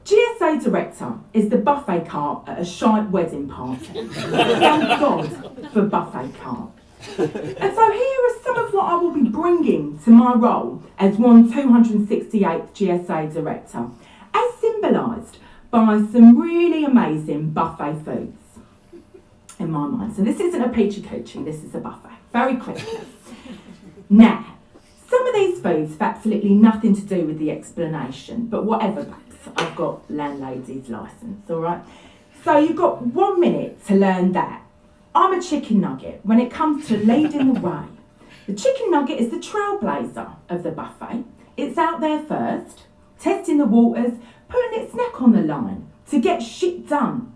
GSA Director is the buffet cart at a shite wedding party. Thank God for buffet cart. And so here is some of what I will be bringing to my role as 268th GSA Director, as symbolised by some really amazing buffet foods in my mind. So this isn't a peachy coochie, this is a buffet. Very quickly. Now, Some of these foods have absolutely nothing to do with the explanation, but whatever, babes, I've got landlady's licence, all right? So you've got 1 minute to learn that. I'm a chicken nugget when it comes to leading the way. The chicken nugget is the trailblazer of the buffet. It's out there first, testing the waters, putting its neck on the line to get shit done.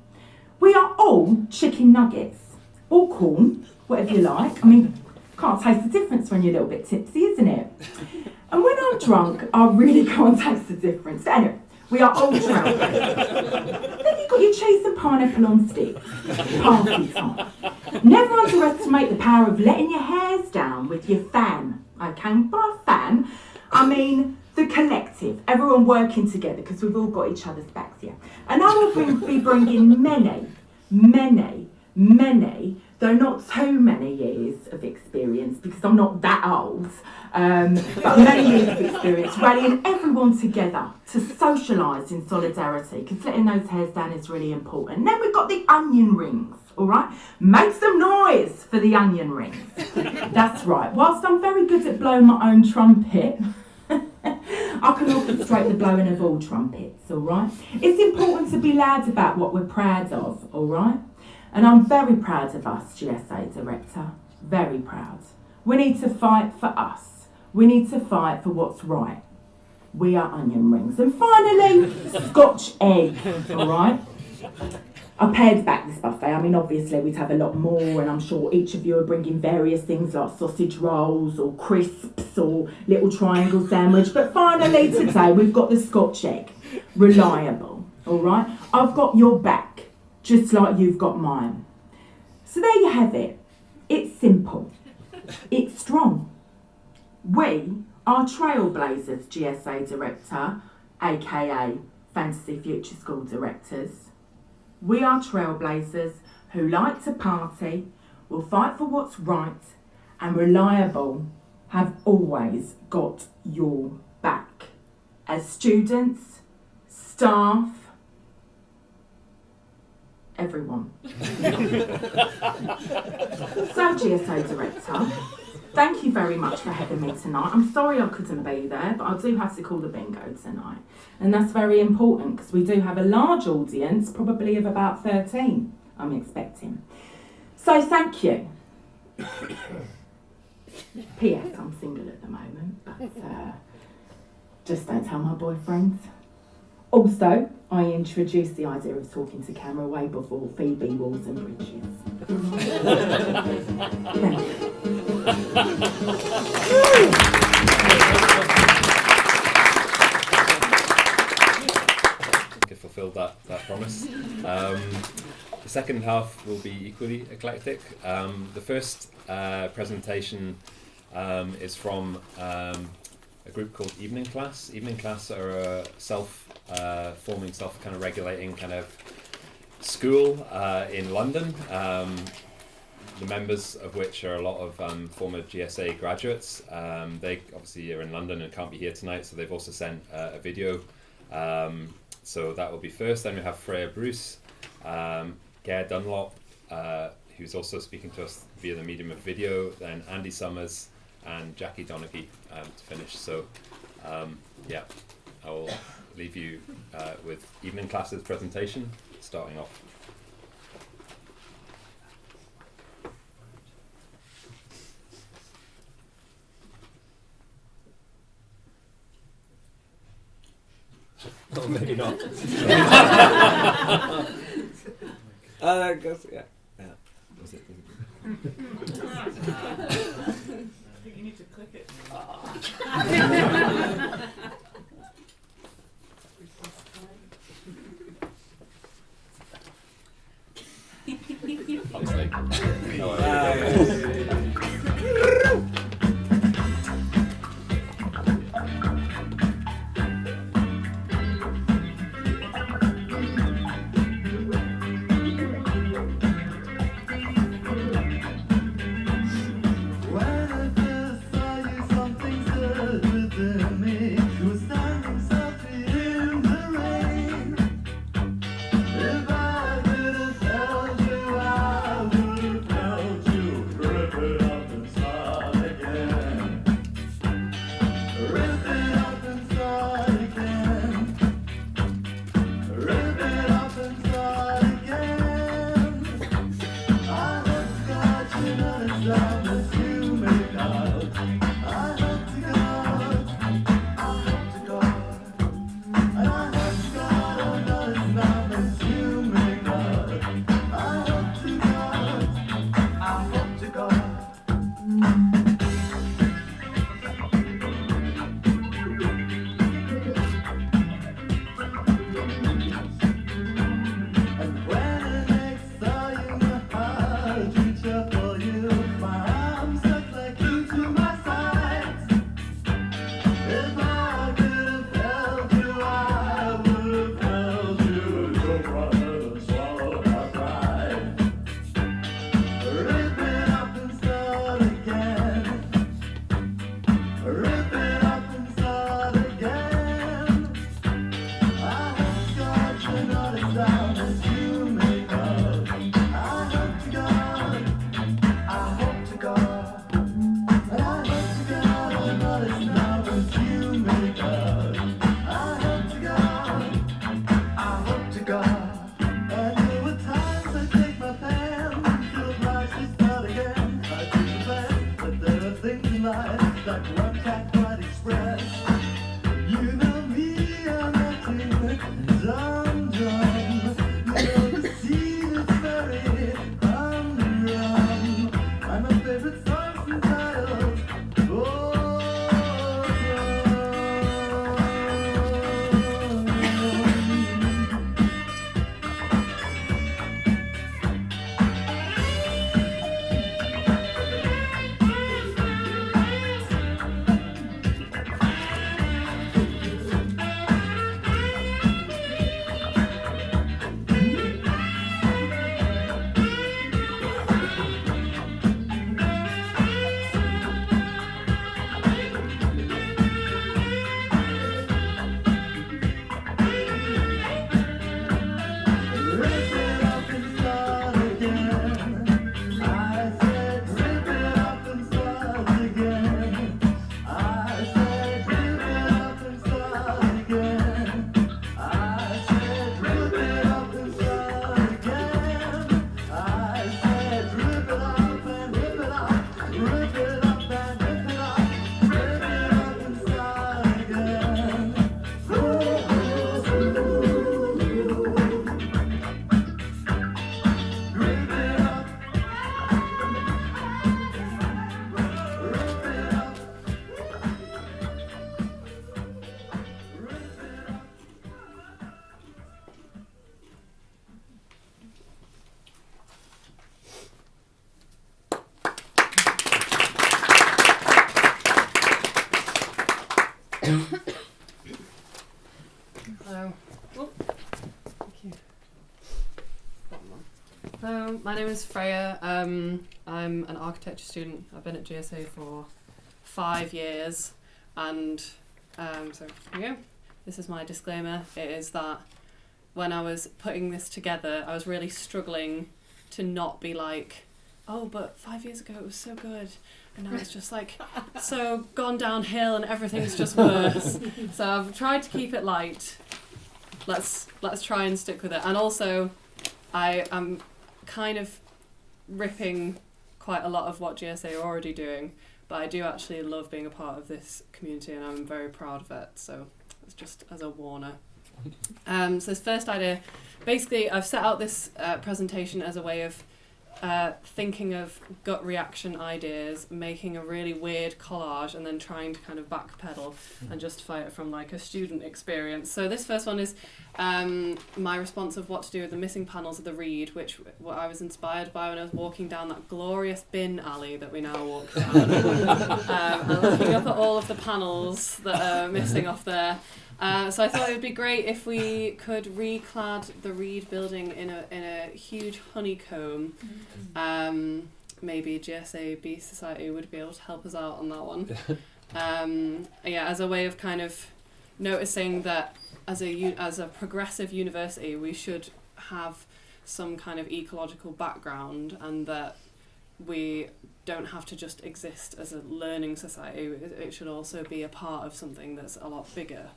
We are all chicken nuggets, or corn, whatever you like. I mean, can't taste the difference when you're a little bit tipsy, isn't it? And when I'm drunk, I really can't taste the difference. But anyway, we are all trailblazers. Then you've got your cheese and pineapple on sticks. Party time. Never underestimate the power of letting your hairs down with your fan. Okay, by fan, I mean the collective, everyone working together, because we've all got each other's backs here. And I will be bringing many, though not too many years of experience, because I'm not that old, but many years of experience, rallying everyone together to socialise in solidarity, because letting those hairs down is really important. And then we've got the onion rings, all right? Make some noise for the onion rings. That's right. Whilst I'm very good at blowing my own trumpet, I can orchestrate the blowing of all trumpets, all right? It's important to be loud about what we're proud of, all right? And I'm very proud of us, GSA Director, very proud. We need to fight for us. We need to fight for what's right. We are onion rings. And finally, Scotch egg, all right? I pared back this buffet. I mean, obviously we'd have a lot more, and I'm sure each of you are bringing various things like sausage rolls or crisps or little triangle sandwich. But finally today, we've got the Scotch egg. Reliable, all right? I've got your back, just like you've got mine. So there you have it. It's simple. It's strong. We are trailblazers, GSA Director, aka Fantasy Future School Directors. We are trailblazers who like to party, will fight for what's right, and reliable, have always got your back. As students, staff, everyone. So, GSA Director, thank you very much for having me tonight. I'm sorry I couldn't be there, but I do have to call the bingo tonight. And that's very important because we do have a large audience, probably of about 13, I'm expecting. So thank you. P.S. I'm single at the moment, but just don't tell my boyfriends. Also, I introduced the idea of talking to camera way before Phoebe Walls and Bridges. Thank you. Fulfilled that promise. The second half will be equally eclectic. The first presentation is from a group called Evening Class. Evening Class are a self-forming, kind of regulating kind of school in London. The members of which are a lot of former GSA graduates. They obviously are in London and can't be here tonight, so they've also sent a video. So that will be first. Then we have Freya Bruce, Gare Dunlop, who's also speaking to us via the medium of video. Then Andy Summers and Jackie Donaghy to finish. So yeah, I will leave you with Evening Class's presentation, starting off. Oh, maybe not. I guess, yeah. Was it? I think you need to click it. If I could have told you, I would have told you. Hello, my name is Freya. I'm an architecture student. I've been at GSA for 5 years, and so here we go. This is my disclaimer. It is that when I was putting this together, I was really struggling to not be like, oh, but 5 years ago it was so good, and now it's just like so gone downhill and everything's just worse. So I've tried to keep it light. Let's try and stick with it. And also, I am kind of ripping quite a lot of what GSA are already doing, but I do actually love being a part of this community, and I'm very proud of it. So it's just as a warner. So this first idea, basically I've set out this presentation as a way of thinking of gut reaction ideas, making a really weird collage, and then trying to kind of backpedal and justify it from like a student experience. So this first one is my response of what to do with the missing panels of the read, which what I was inspired by when I was walking down that glorious bin alley that we now walk down, and looking up at all of the panels that are missing off there. So I thought it would be great if we could reclad the Reed building in a huge honeycomb. Maybe GSA B Society would be able to help us out on that one. As a way of kind of noticing that as a progressive university, we should have some kind of ecological background, and that we don't have to just exist as a learning society. It should also be a part of something that's a lot bigger.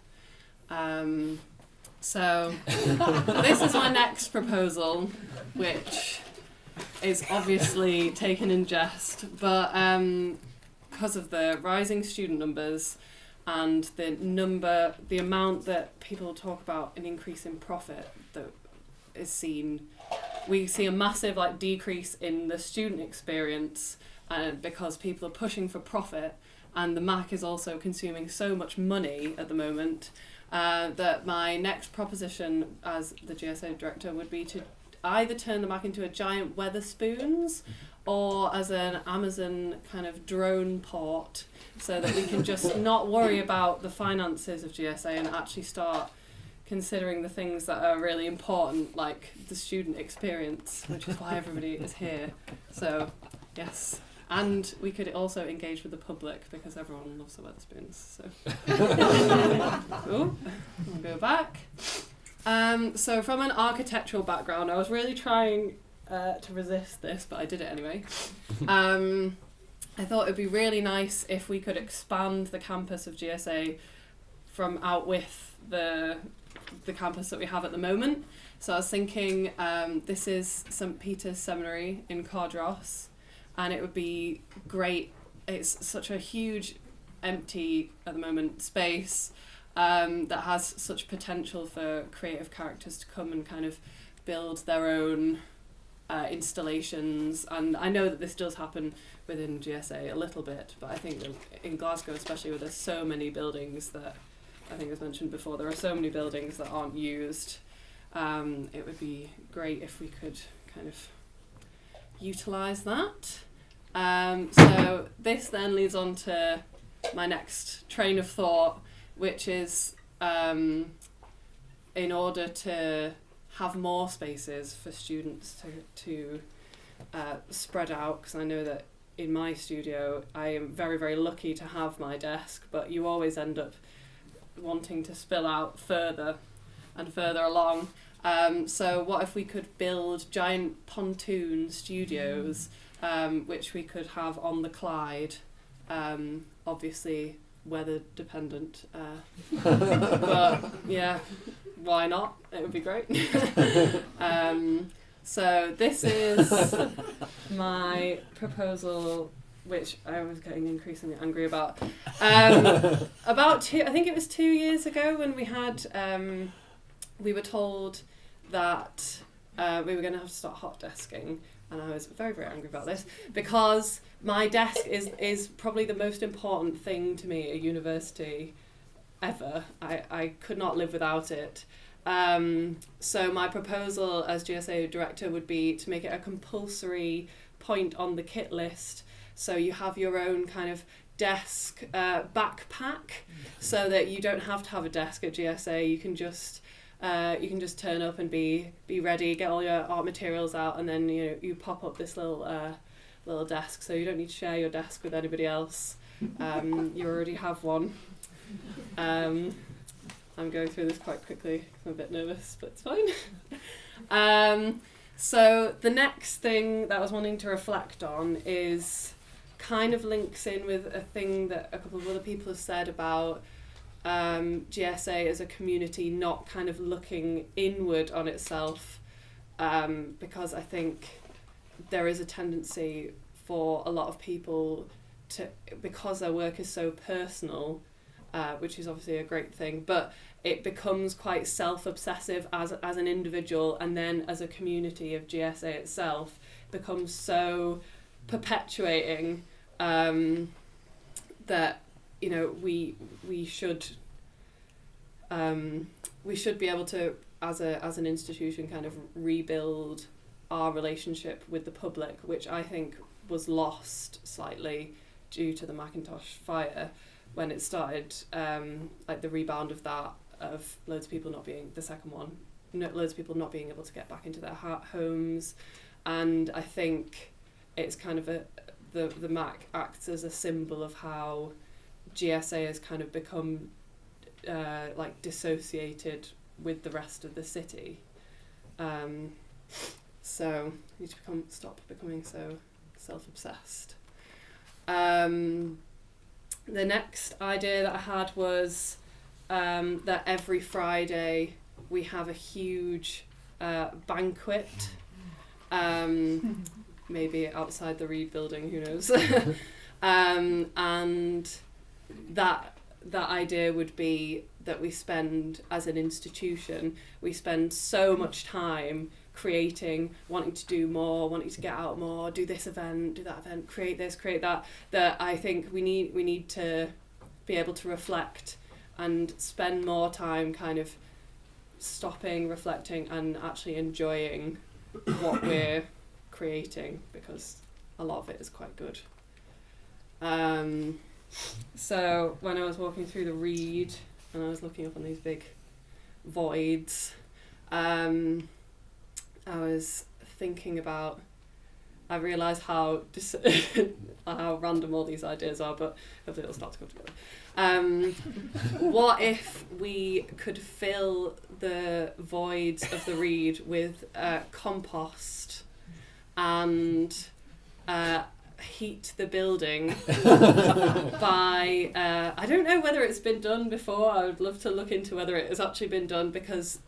So this is my next proposal, which is obviously taken in jest, but because of the rising student numbers and the amount that people talk about an increase in profit that is seen, we see a massive decrease in the student experience, because people are pushing for profit, and the MAC is also consuming so much money at the moment. That my next proposition as the GSA director would be to either turn the MAC into a giant Weatherspoons or as an Amazon kind of drone port, so that we can just not worry about the finances of GSA and actually start considering the things that are really important, like the student experience, which is why everybody is here. So, yes. And we could also engage with the public, because everyone loves the Weatherspoons. So, we'll go back. So from an architectural background, I was really trying to resist this, but I did it anyway. I thought it'd be really nice if we could expand the campus of GSA from out with the campus that we have at the moment. So I was thinking, this is St. Peter's Seminary in Cardross. And it would be great. It's such a huge, empty, at the moment, space that has such potential for creative characters to come and kind of build their own installations. And I know that this does happen within GSA a little bit, but I think that in Glasgow, especially where there's so many buildings that, I think as mentioned before, there are so many buildings that aren't used. It would be great if we could kind of utilise that. So this then leads on to my next train of thought, which is in order to have more spaces for students to spread out, because I know that in my studio I am very, very lucky to have my desk, but you always end up wanting to spill out further and further along. So what if we could build giant pontoon studios, which we could have on the Clyde, obviously weather dependent, but yeah, why not? It would be great. So this is my proposal, which I was getting increasingly angry about. I think it was 2 years ago when we had, we were told that we were going to have to start hot desking. And I was very, very angry about this, because my desk is probably the most important thing to me at university ever. I could not live without it. So my proposal as GSA director would be to make it a compulsory point on the kit list. So you have your own kind of desk backpack, so that you don't have to have a desk at GSA. You can just You can just turn up and be ready, get all your art materials out, and then you pop up this little desk. So you don't need to share your desk with anybody else. You already have one. I'm going through this quite quickly. I'm a bit nervous, but it's fine. So the next thing that I was wanting to reflect on is kind of links in with a thing that a couple of other people have said about GSA as a community not kind of looking inward on itself, because I think there is a tendency for a lot of people to, because their work is so personal, which is obviously a great thing, but it becomes quite self-obsessive as an individual, and then as a community of GSA itself becomes so perpetuating that we should be able to, as an institution, kind of rebuild our relationship with the public, which I think was lost slightly due to the Macintosh fire when it started, like the rebound of that, of loads of people not being, the second one, loads of people not being able to get back into their homes. And I think it's kind of the Mac acts as a symbol of how GSA has kind of become like dissociated with the rest of the city. So you need to stop becoming so self-obsessed. The next idea that I had was that every Friday we have a huge banquet, maybe outside the Reed building, who knows. And that idea would be that we spend, as an institution, we spend so much time creating, wanting to do more, wanting to get out more, do this event, do that event, create this, create that, that I think we need to be able to reflect and spend more time kind of stopping, reflecting, and actually enjoying what we're creating, because a lot of it is quite good. So when I was walking through the Reed and I was looking up on these big voids, I was thinking about, I realised how how random all these ideas are, but hopefully it'll start to come together. What if we could fill the voids of the Reed with compost and heat the building by, I don't know whether it's been done before. I would love to look into whether it has actually been done, because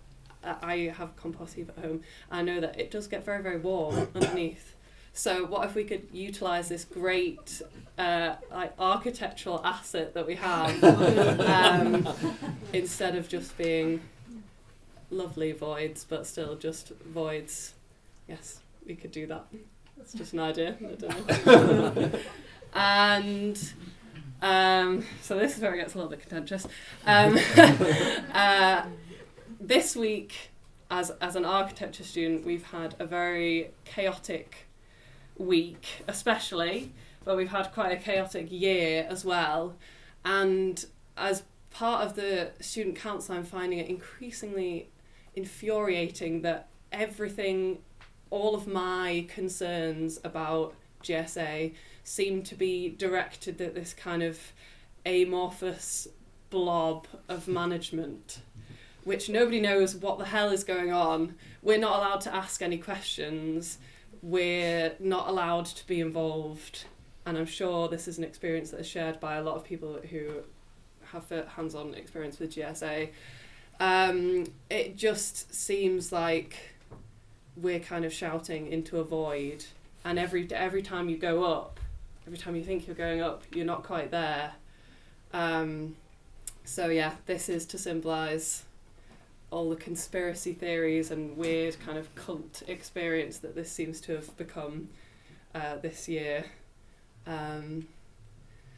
I have a compost heap at home. I know that it does get very, very warm underneath. So what if we could utilise this great like architectural asset that we have, instead of just being lovely voids, but still just voids. Yes, we could do that. That's just an idea. I don't know. And so this is where it gets a little bit contentious. This week, as an architecture student, we've had a very chaotic week, especially, but we've had quite a chaotic year as well. And as part of the student council, I'm finding it increasingly infuriating that everything, all of my concerns about GSA seem to be directed at this kind of amorphous blob of management, which nobody knows what the hell is going on. We're not allowed to ask any questions. We're not allowed to be involved. And I'm sure this is an experience that is shared by a lot of people who have hands-on experience with GSA. It just seems like we're kind of shouting into a void, and every time you go up, every time you think you're going up, you're not quite there. So yeah, this is to symbolise all the conspiracy theories and weird kind of cult experience that this seems to have become this year.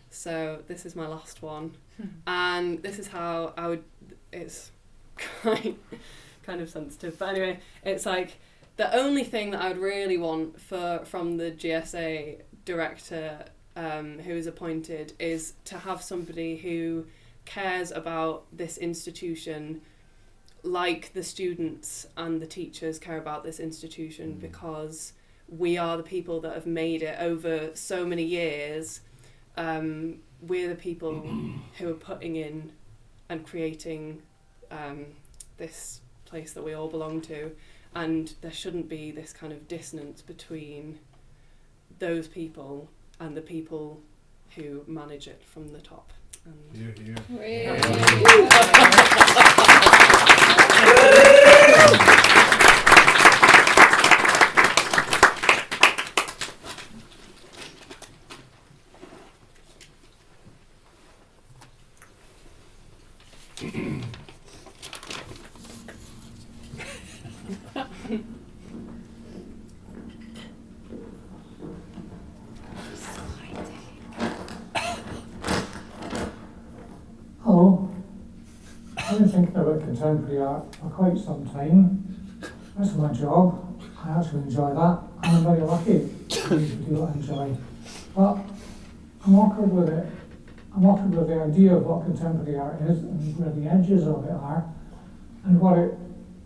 So this is my last one, and this is how I would, it's kind of sensitive, but anyway, it's like the only thing that I would really want from the GSA director who is appointed is to have somebody who cares about this institution like the students and the teachers care about this institution because we are the people that have made it over so many years. We're the people who are putting in and creating this place that we all belong to, and there shouldn't be this kind of dissonance between those people and the people who manage it from the top. Hear, hear. Hello. I've been thinking about contemporary art for quite some time. That's my job. I actually enjoy that. I'm very lucky to do what I enjoy. But I'm awkward with it. I'm awkward with the idea of what contemporary art is and where the edges of it are and what it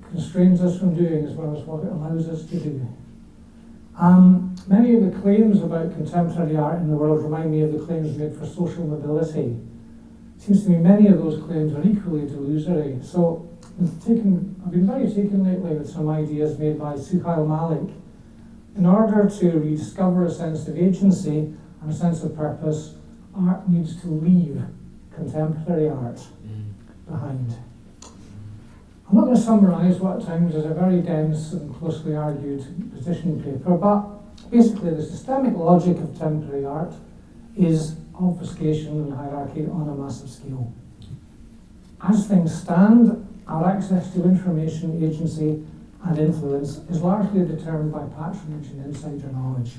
constrains us from doing as well as what it allows us to do. Many of the claims about contemporary art in the world remind me of the claims made for social mobility. It seems to me many of those claims are equally delusory. So I've been very taken lately with some ideas made by Suhail Malik. In order to rediscover a sense of agency and a sense of purpose, art needs to leave contemporary art behind. I'm not going to summarise what at times is a very dense and closely argued position paper, but basically the systemic logic of contemporary art is obfuscation and hierarchy on a massive scale. As things stand, our access to information, agency and influence is largely determined by patronage and insider knowledge.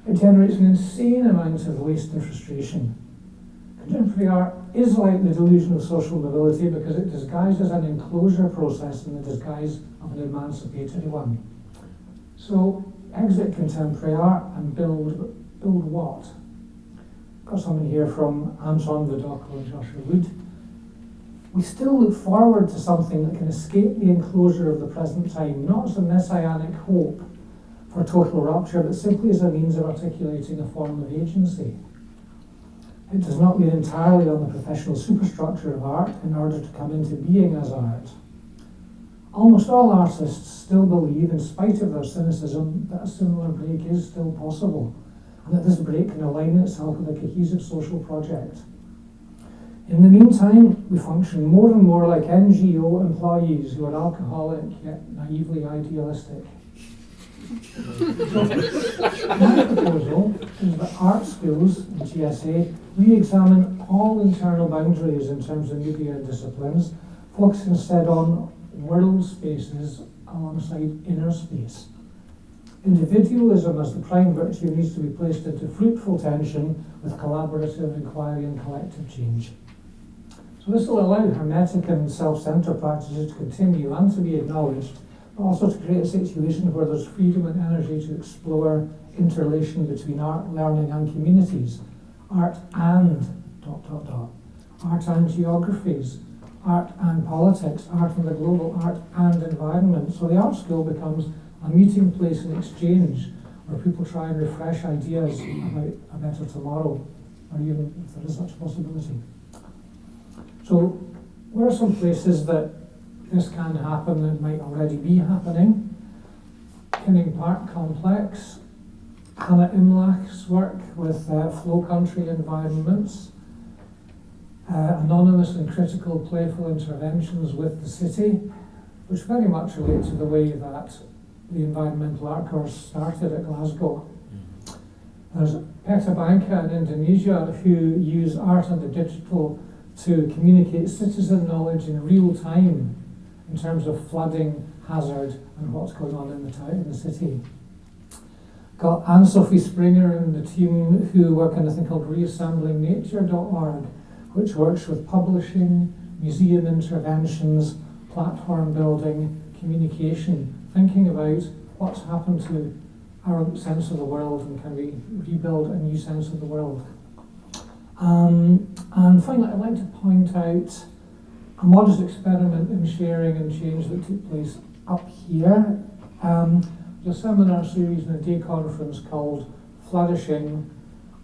It generates an insane amount of waste and frustration. Contemporary art is like the delusion of social mobility because it disguises an enclosure process in the disguise of an emancipatory one. So exit contemporary art and build what? Got someone here from Anton Vidocco and Joshua Wood. We still look forward to something that can escape the enclosure of the present time, not as a messianic hope for total rupture, but simply as a means of articulating a form of agency. It does not lean entirely on the professional superstructure of art in order to come into being as art. Almost all artists still believe, in spite of their cynicism, that a similar break is still possible, and that this break can align itself with a cohesive social project. In the meantime, we function more and more like NGO employees who are alcoholic yet naively idealistic. My proposal is that art schools in GSA re-examine all internal boundaries in terms of media and disciplines, focus instead on world spaces alongside inner space. Individualism as the prime virtue needs to be placed into fruitful tension with collaborative inquiry and collective change. So this will allow hermetic and self-centered practices to continue and to be acknowledged, but also to create a situation where there's freedom and energy to explore interrelation between art, learning and communities, art and ... art and geographies, art and politics, art and the global, art and environment. So the art school becomes a meeting place and exchange where people try and refresh ideas about a better tomorrow, or even if there is such a possibility. So where are some places that this can happen and might already be happening? Kinning Park Complex, Hannah Imlach's work with flow country environments, anonymous and critical playful interventions with the city, which very much relate to the way that the environmental art course started at Glasgow. There's Peta Bangka in Indonesia who use art and the digital to communicate citizen knowledge in real time in terms of flooding hazard and what's going on in the town, in the city. Got Anne-Sophie Springer and the team who work on a thing called reassemblingnature.org, which works with publishing, museum interventions, platform building, communication, thinking about what's happened to our sense of the world and can we rebuild a new sense of the world. And finally, I'd like to point out a modest experiment in sharing and change that took place up here. The seminar series and a day conference called Flourishing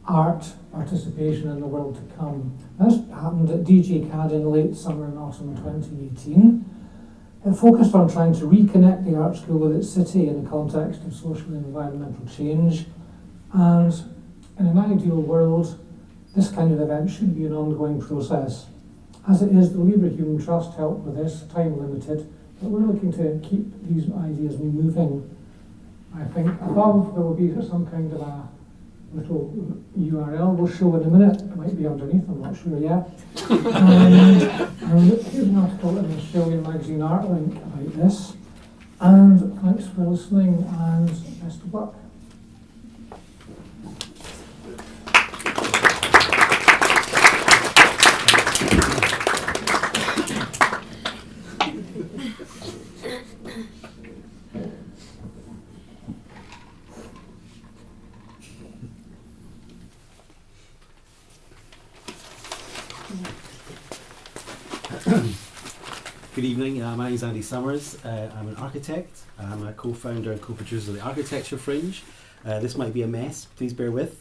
Art Participation in the World to Come. This happened at DG CAD in late summer and autumn 2018. It focused on trying to reconnect the art school with its city in the context of social and environmental change. And in an ideal world, this kind of event should be an ongoing process. As it is, the Libre Human Trust helped with this, time limited, but we're looking to keep these ideas moving. I think above there will be some kind of a little URL we'll show in a minute. It might be underneath, I'm not sure yet. And here's an article in the Australian magazine Artlink about this. And thanks for listening and best of luck. Good evening, my name is Andy Summers. I'm an architect. I'm a co-founder and co-producer of the Architecture Fringe. This might be a mess, please bear with.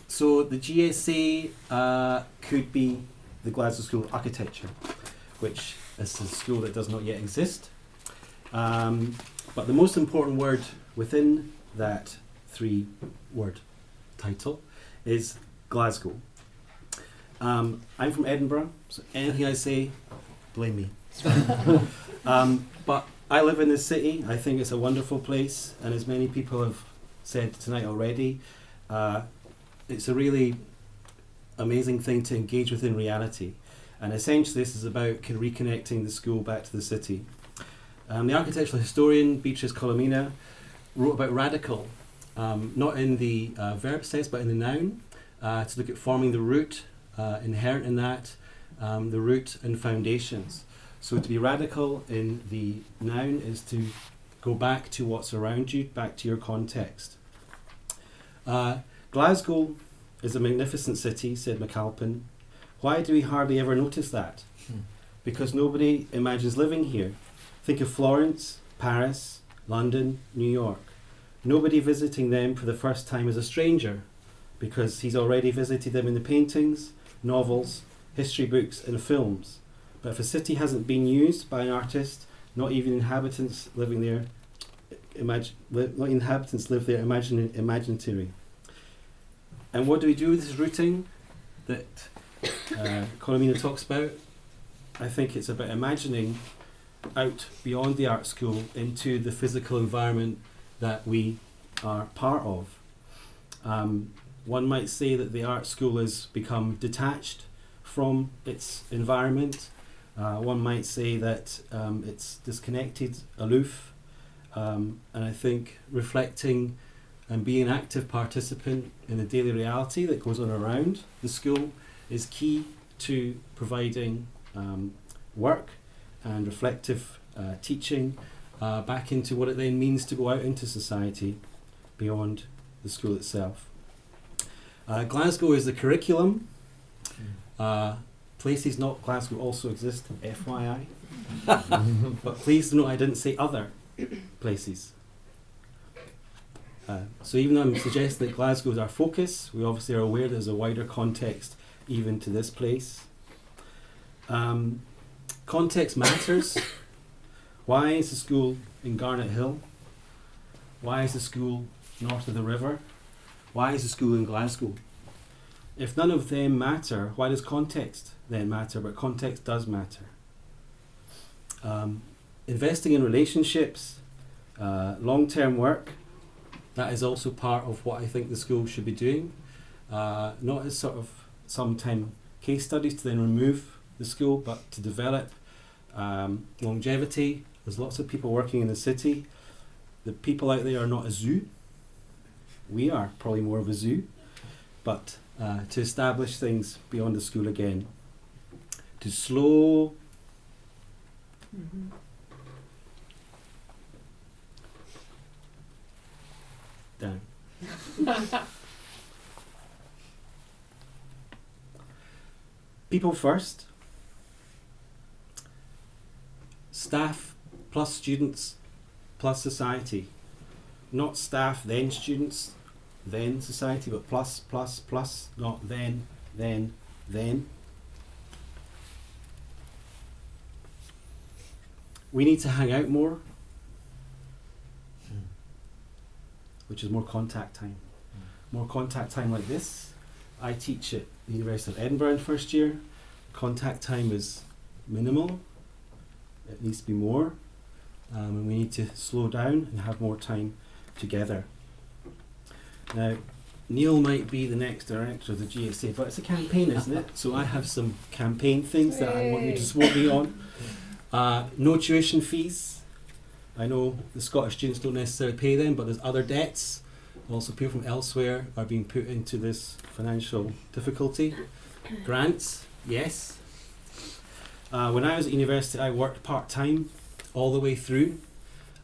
So the GSA could be the Glasgow School of Architecture, which is a school that does not yet exist. But the most important word within that three-word title is Glasgow. I'm from Edinburgh, so anything I say, blame me. But I live in this city. I think it's a wonderful place, and as many people have said tonight already, it's a really amazing thing to engage with in reality. And essentially this is about reconnecting the school back to the city. The architectural historian Beatrice Colomina wrote about radical, not in the verb sense but in the noun, to look at forming the root, inherent in that, the root and foundations. So to be radical in the noun is to go back to what's around you, back to your context. Glasgow is a magnificent city, said McAlpin. Why do we hardly ever notice that? Because nobody imagines living here. Think of Florence, Paris, London, New York. Nobody visiting them for the first time is a stranger, because he's already visited them in the paintings, novels, history books and films. But if a city hasn't been used by an artist, not even inhabitants living there, not inhabitants live there imaginary. And what do we do with this routing that Colomina talks about? I think it's about imagining out beyond the art school into the physical environment that we are part of. One might say that the art school has become detached from its environment. One might say that it's disconnected, aloof, and I think reflecting and being an active participant in the daily reality that goes on around the school is key to providing work and reflective teaching back into what it then means to go out into society beyond the school itself. Glasgow is the curriculum. Places not Glasgow also exist, FYI. But please note I didn't say other places. So even though I'm suggesting that Glasgow is our focus, we obviously are aware there's a wider context even to this place. Context matters. Why is the school in Garnet Hill? Why is the school north of the river? Why is the school in Glasgow? If none of them matter, why does context then matter? But context does matter. Investing in relationships, long-term work, that is also part of what I think the school should be doing. Not as sort of sometime case studies to then remove the school, but to develop longevity. There's lots of people working in the city. The people out there are not a zoo. We are probably more of a zoo, but to establish things beyond the school again, to slow down. People first. staff plus students plus society. Not staff, then students, then society, but plus, plus, plus, not then, then, then. We need to hang out more, which is more contact time. More contact time like this. I teach at the University of Edinburgh in first year. Contact time is minimal. It needs to be more. And we need to slow down and have more time together. Now, Neil might be the next director of the GSA, but it's a campaign, isn't it? So I have some campaign things that I want you to support me on. No tuition fees. I know the Scottish students don't necessarily pay them, but there's other debts. Also, people from elsewhere are being put into this financial difficulty. Grants, yes. When I was at university, I worked part-time all the way through.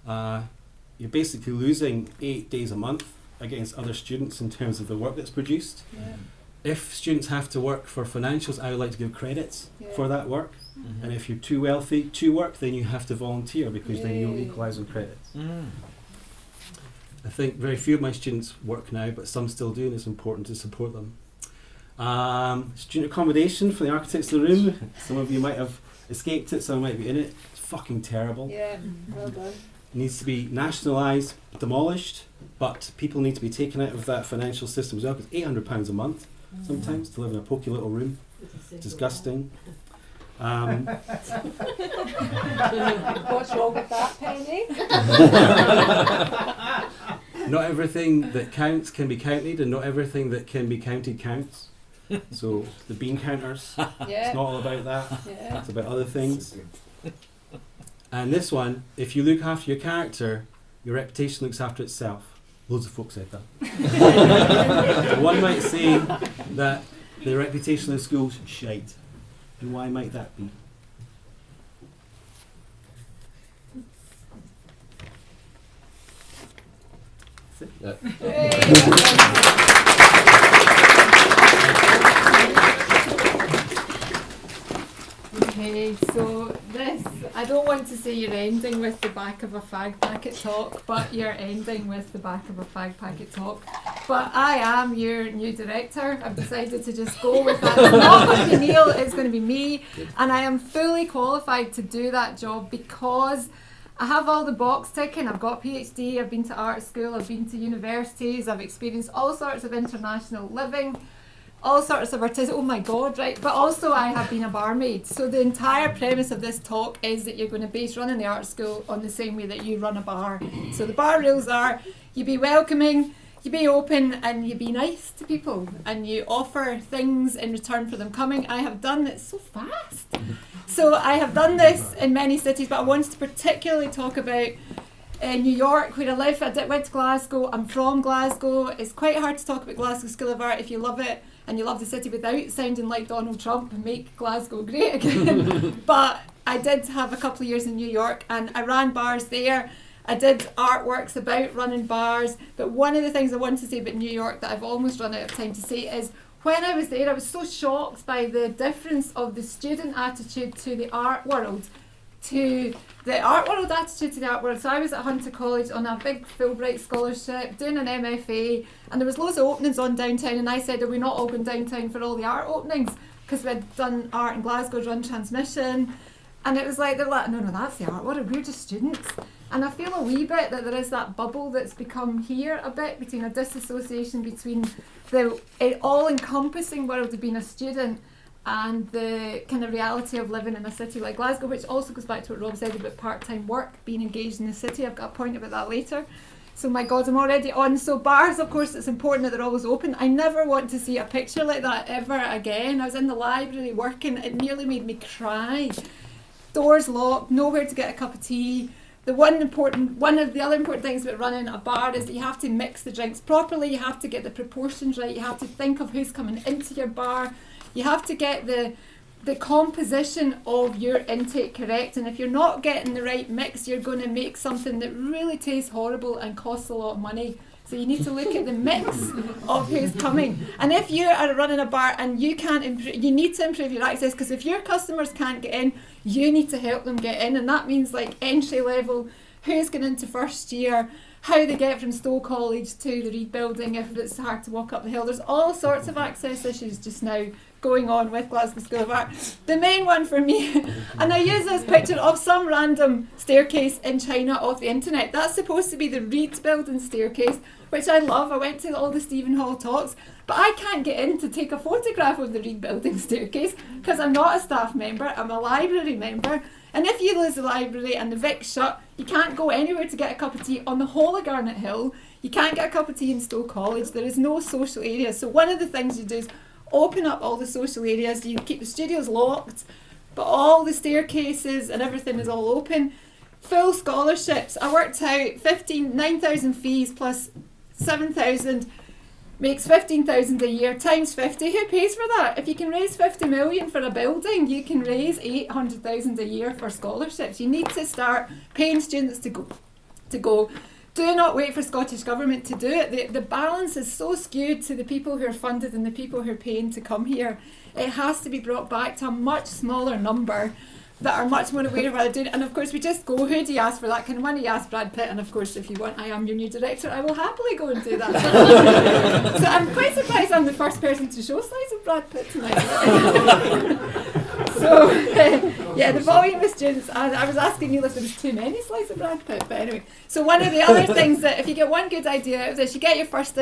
You're basically losing 8 days a month against other students in terms of the work that's produced. Yeah. If students have to work for financials, I would like to give credits for that work. Mm-hmm. And if you're too wealthy to work, then you have to volunteer because then you'll equalise on credits. Mm. I think very few of my students work now, but some still do, and it's important to support them. Student accommodation for the architects in the room. Some of you might have escaped it, some might be in it. It's fucking terrible. Yeah, well done. Needs to be nationalised, demolished, but people need to be taken out of that financial system as well, because £800 a month sometimes to live in a pokey little room. Disgusting. What's wrong with that, Penny? Not everything that counts can be counted, and not everything that can be counted counts. So the bean counters, it's not all about that. Yeah. It's about other things. And this one, if you look after your character, your reputation looks after itself. Loads of folks said that. So one might say that the reputation of the school's shite. And why might that be? Okay, so this, I don't want to say you're ending with the back of a fag packet talk, but you're ending with the back of a fag packet talk. But I am your new director. I've decided to just go with that. It's not going to be Neil, it's going to be me. And I am fully qualified to do that job because I have all the box ticking. I've got a PhD, I've been to art school, I've been to universities, I've experienced all sorts of international living, all sorts of artistic, oh my god, right? But also I have been a barmaid. So the entire premise of this talk is that you're going to base running the art school on the same way that you run a bar. So the bar rules are, you be welcoming, you be open, and you be nice to people, and you offer things in return for them coming. I have done it so fast. So I have done this in many cities, but I wanted to particularly talk about New York, where I live. I went to Glasgow. I'm from Glasgow. It's quite hard to talk about Glasgow School of Art if you love it and you love the city without sounding like Donald Trump and make Glasgow great again. But I did have a couple of years in New York and I ran bars there. I did artworks about running bars, but one of the things I want to say about New York that I've almost run out of time to say is when I was there I was so shocked by the difference of the student attitude to the art world attitude to the art world. So I was at Hunter College on a big Fulbright scholarship doing an MFA, and there was loads of openings on downtown, and I said, are we not all going downtown for all the art openings? Because we'd done art in Glasgow, run transmission, and it was like, they're like, no, that's the art world, we're just students. And I feel a wee bit that there is that bubble that's become here a bit, between a disassociation between the all-encompassing world of being a student and the kind of reality of living in a city like Glasgow, which also goes back to what Rob said about part-time work, being engaged in the city. I've got a point about that later. So my God, I'm already on. So bars, of course, it's important that they're always open. I never want to see a picture like that ever again. I was in the library working, it nearly made me cry. Doors locked, nowhere to get a cup of tea. One of the other important things about running a bar is that you have to mix the drinks properly, you have to get the proportions right, you have to think of who's coming into your bar, you have to get the the composition of your intake correct, and if you're not getting the right mix, you're going to make something that really tastes horrible and costs a lot of money. So you need to look at the mix of who's coming. And if you are running a bar and you can't improve, you need to improve your access, because if your customers can't get in, you need to help them get in. And that means like entry level, who's going into first year, how they get from Stowe College to the Reed Building if it's hard to walk up the hill. There's all sorts of access issues just now going on with Glasgow School of Art. The main one for me, and I use this picture of some random staircase in China off the internet. That's supposed to be the Reed Building staircase, which I love. I went to all the Stephen Hall talks, but I can't get in to take a photograph of the Reed Building staircase because I'm not a staff member, I'm a library member. And if you lose the library and the Vic's shut, you can't go anywhere to get a cup of tea on the whole of Garnet Hill. You can't get a cup of tea in Stowe College. There is no social area. So one of the things you do is open up all the social areas. You keep the studios locked, but all the staircases and everything is all open. Full scholarships. I worked out 9,000 fees plus 7,000 makes 15,000 a year times 50. Who pays for that? If you can raise 50 million for a building, you can raise 800,000 a year for scholarships. You need to start paying students to go. Do not wait for Scottish Government to do it. The balance is so skewed to the people who are funded and the people who are paying to come here. It has to be brought back to a much smaller number that are much more aware of what they're doing. And of course we just go, who do you ask for that kind of money? You ask Brad Pitt, and of course if you want, I am your new director, I will happily go and do that. So I'm quite surprised I'm the first person to show slides of Brad Pitt tonight. So yeah, the volume of students, I was asking Neil if there was too many slides of Brad Pitt, but anyway. So one of the other things that if you get one good idea out of this, you get your first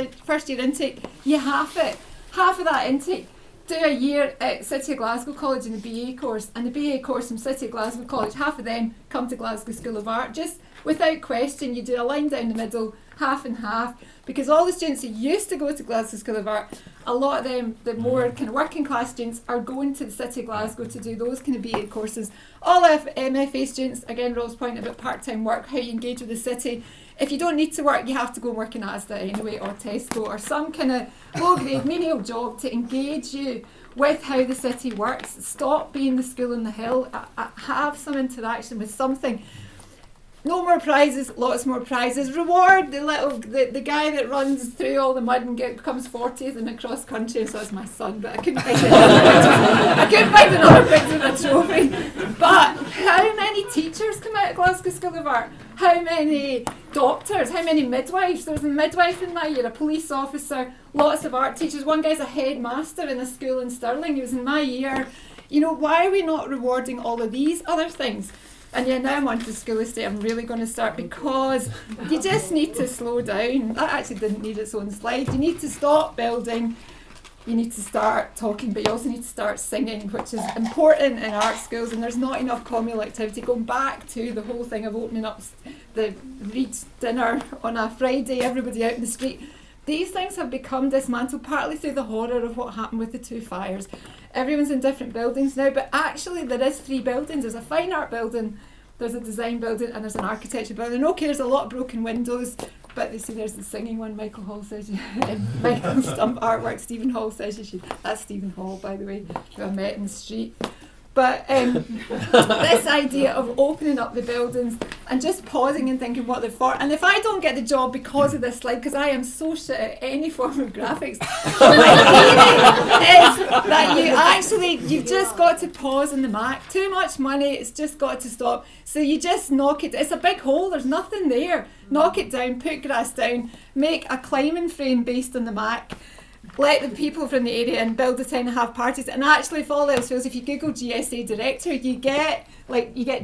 year intake, you half of that intake. Do a year at City of Glasgow College in the BA course, and the BA course from City of Glasgow College, half of them come to Glasgow School of Art. Just without question, you do a line down the middle, half and half, because all the students who used to go to Glasgow School of Art, a lot of them, the more kind of working class students, are going to the City of Glasgow to do those kind of BA courses. All MFA students, again, Rob's point about part-time work, how you engage with the city. If you don't need to work, you have to go and work in Asda anyway, or Tesco, or some kind of low-grade menial job to engage you with how the city works. Stop being the school on the hill. Have some interaction with something. No more prizes, lots more prizes. Reward the guy that runs through all the mud and comes 40th in the cross country. So that's my son, but I couldn't find another picture of a trophy. But how many teachers come out of Glasgow School of Art? How many doctors? How many midwives? There was a midwife in my year, a police officer, lots of art teachers. One guy's a headmaster in a school in Stirling. He was in my year. You know, why are we not rewarding all of these other things? And yeah, now I'm on to the school estate. I'm really going to start, because you just need to slow down. That actually didn't need its own slide. You need to stop building. You need to start talking, but you also need to start singing, which is important in art schools. And there's not enough communal activity. Going back to the whole thing of opening up the Reed dinner on a Friday, everybody out in the street. These things have become dismantled partly through the horror of what happened with the two fires. Everyone's in different buildings now, but actually there is 3 buildings. There's a fine art building, there's a design building, and there's an architecture building. Okay, there's a lot of broken windows, but you see there's the singing one. Michael Hall says Michael Stump Artwork. Stephen Hall says you should. That's Stephen Hall, by the way, who I met in the street. But this idea of opening up the buildings and just pausing and thinking what they're for. And if I don't get the job because of this slide, because I am so shit at any form of graphics, my theory is that you've just got to pause on the Mac. Too much money, it's just got to stop. So you just knock it. It's a big hole, there's nothing there. Knock it down, put grass down, make a climbing frame based on the Mac. Let the people from the area and build it in and have parties. And actually, if all else fails, if you Google GSA director, you get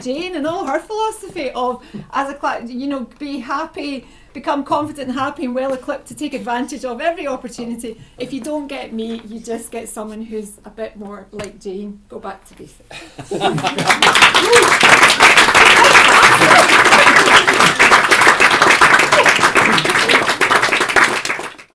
Jane and all her philosophy of, as a class, be happy, become confident and happy and well equipped to take advantage of every opportunity. If you don't get me, you just get someone who's a bit more like Jane. Go back to basics.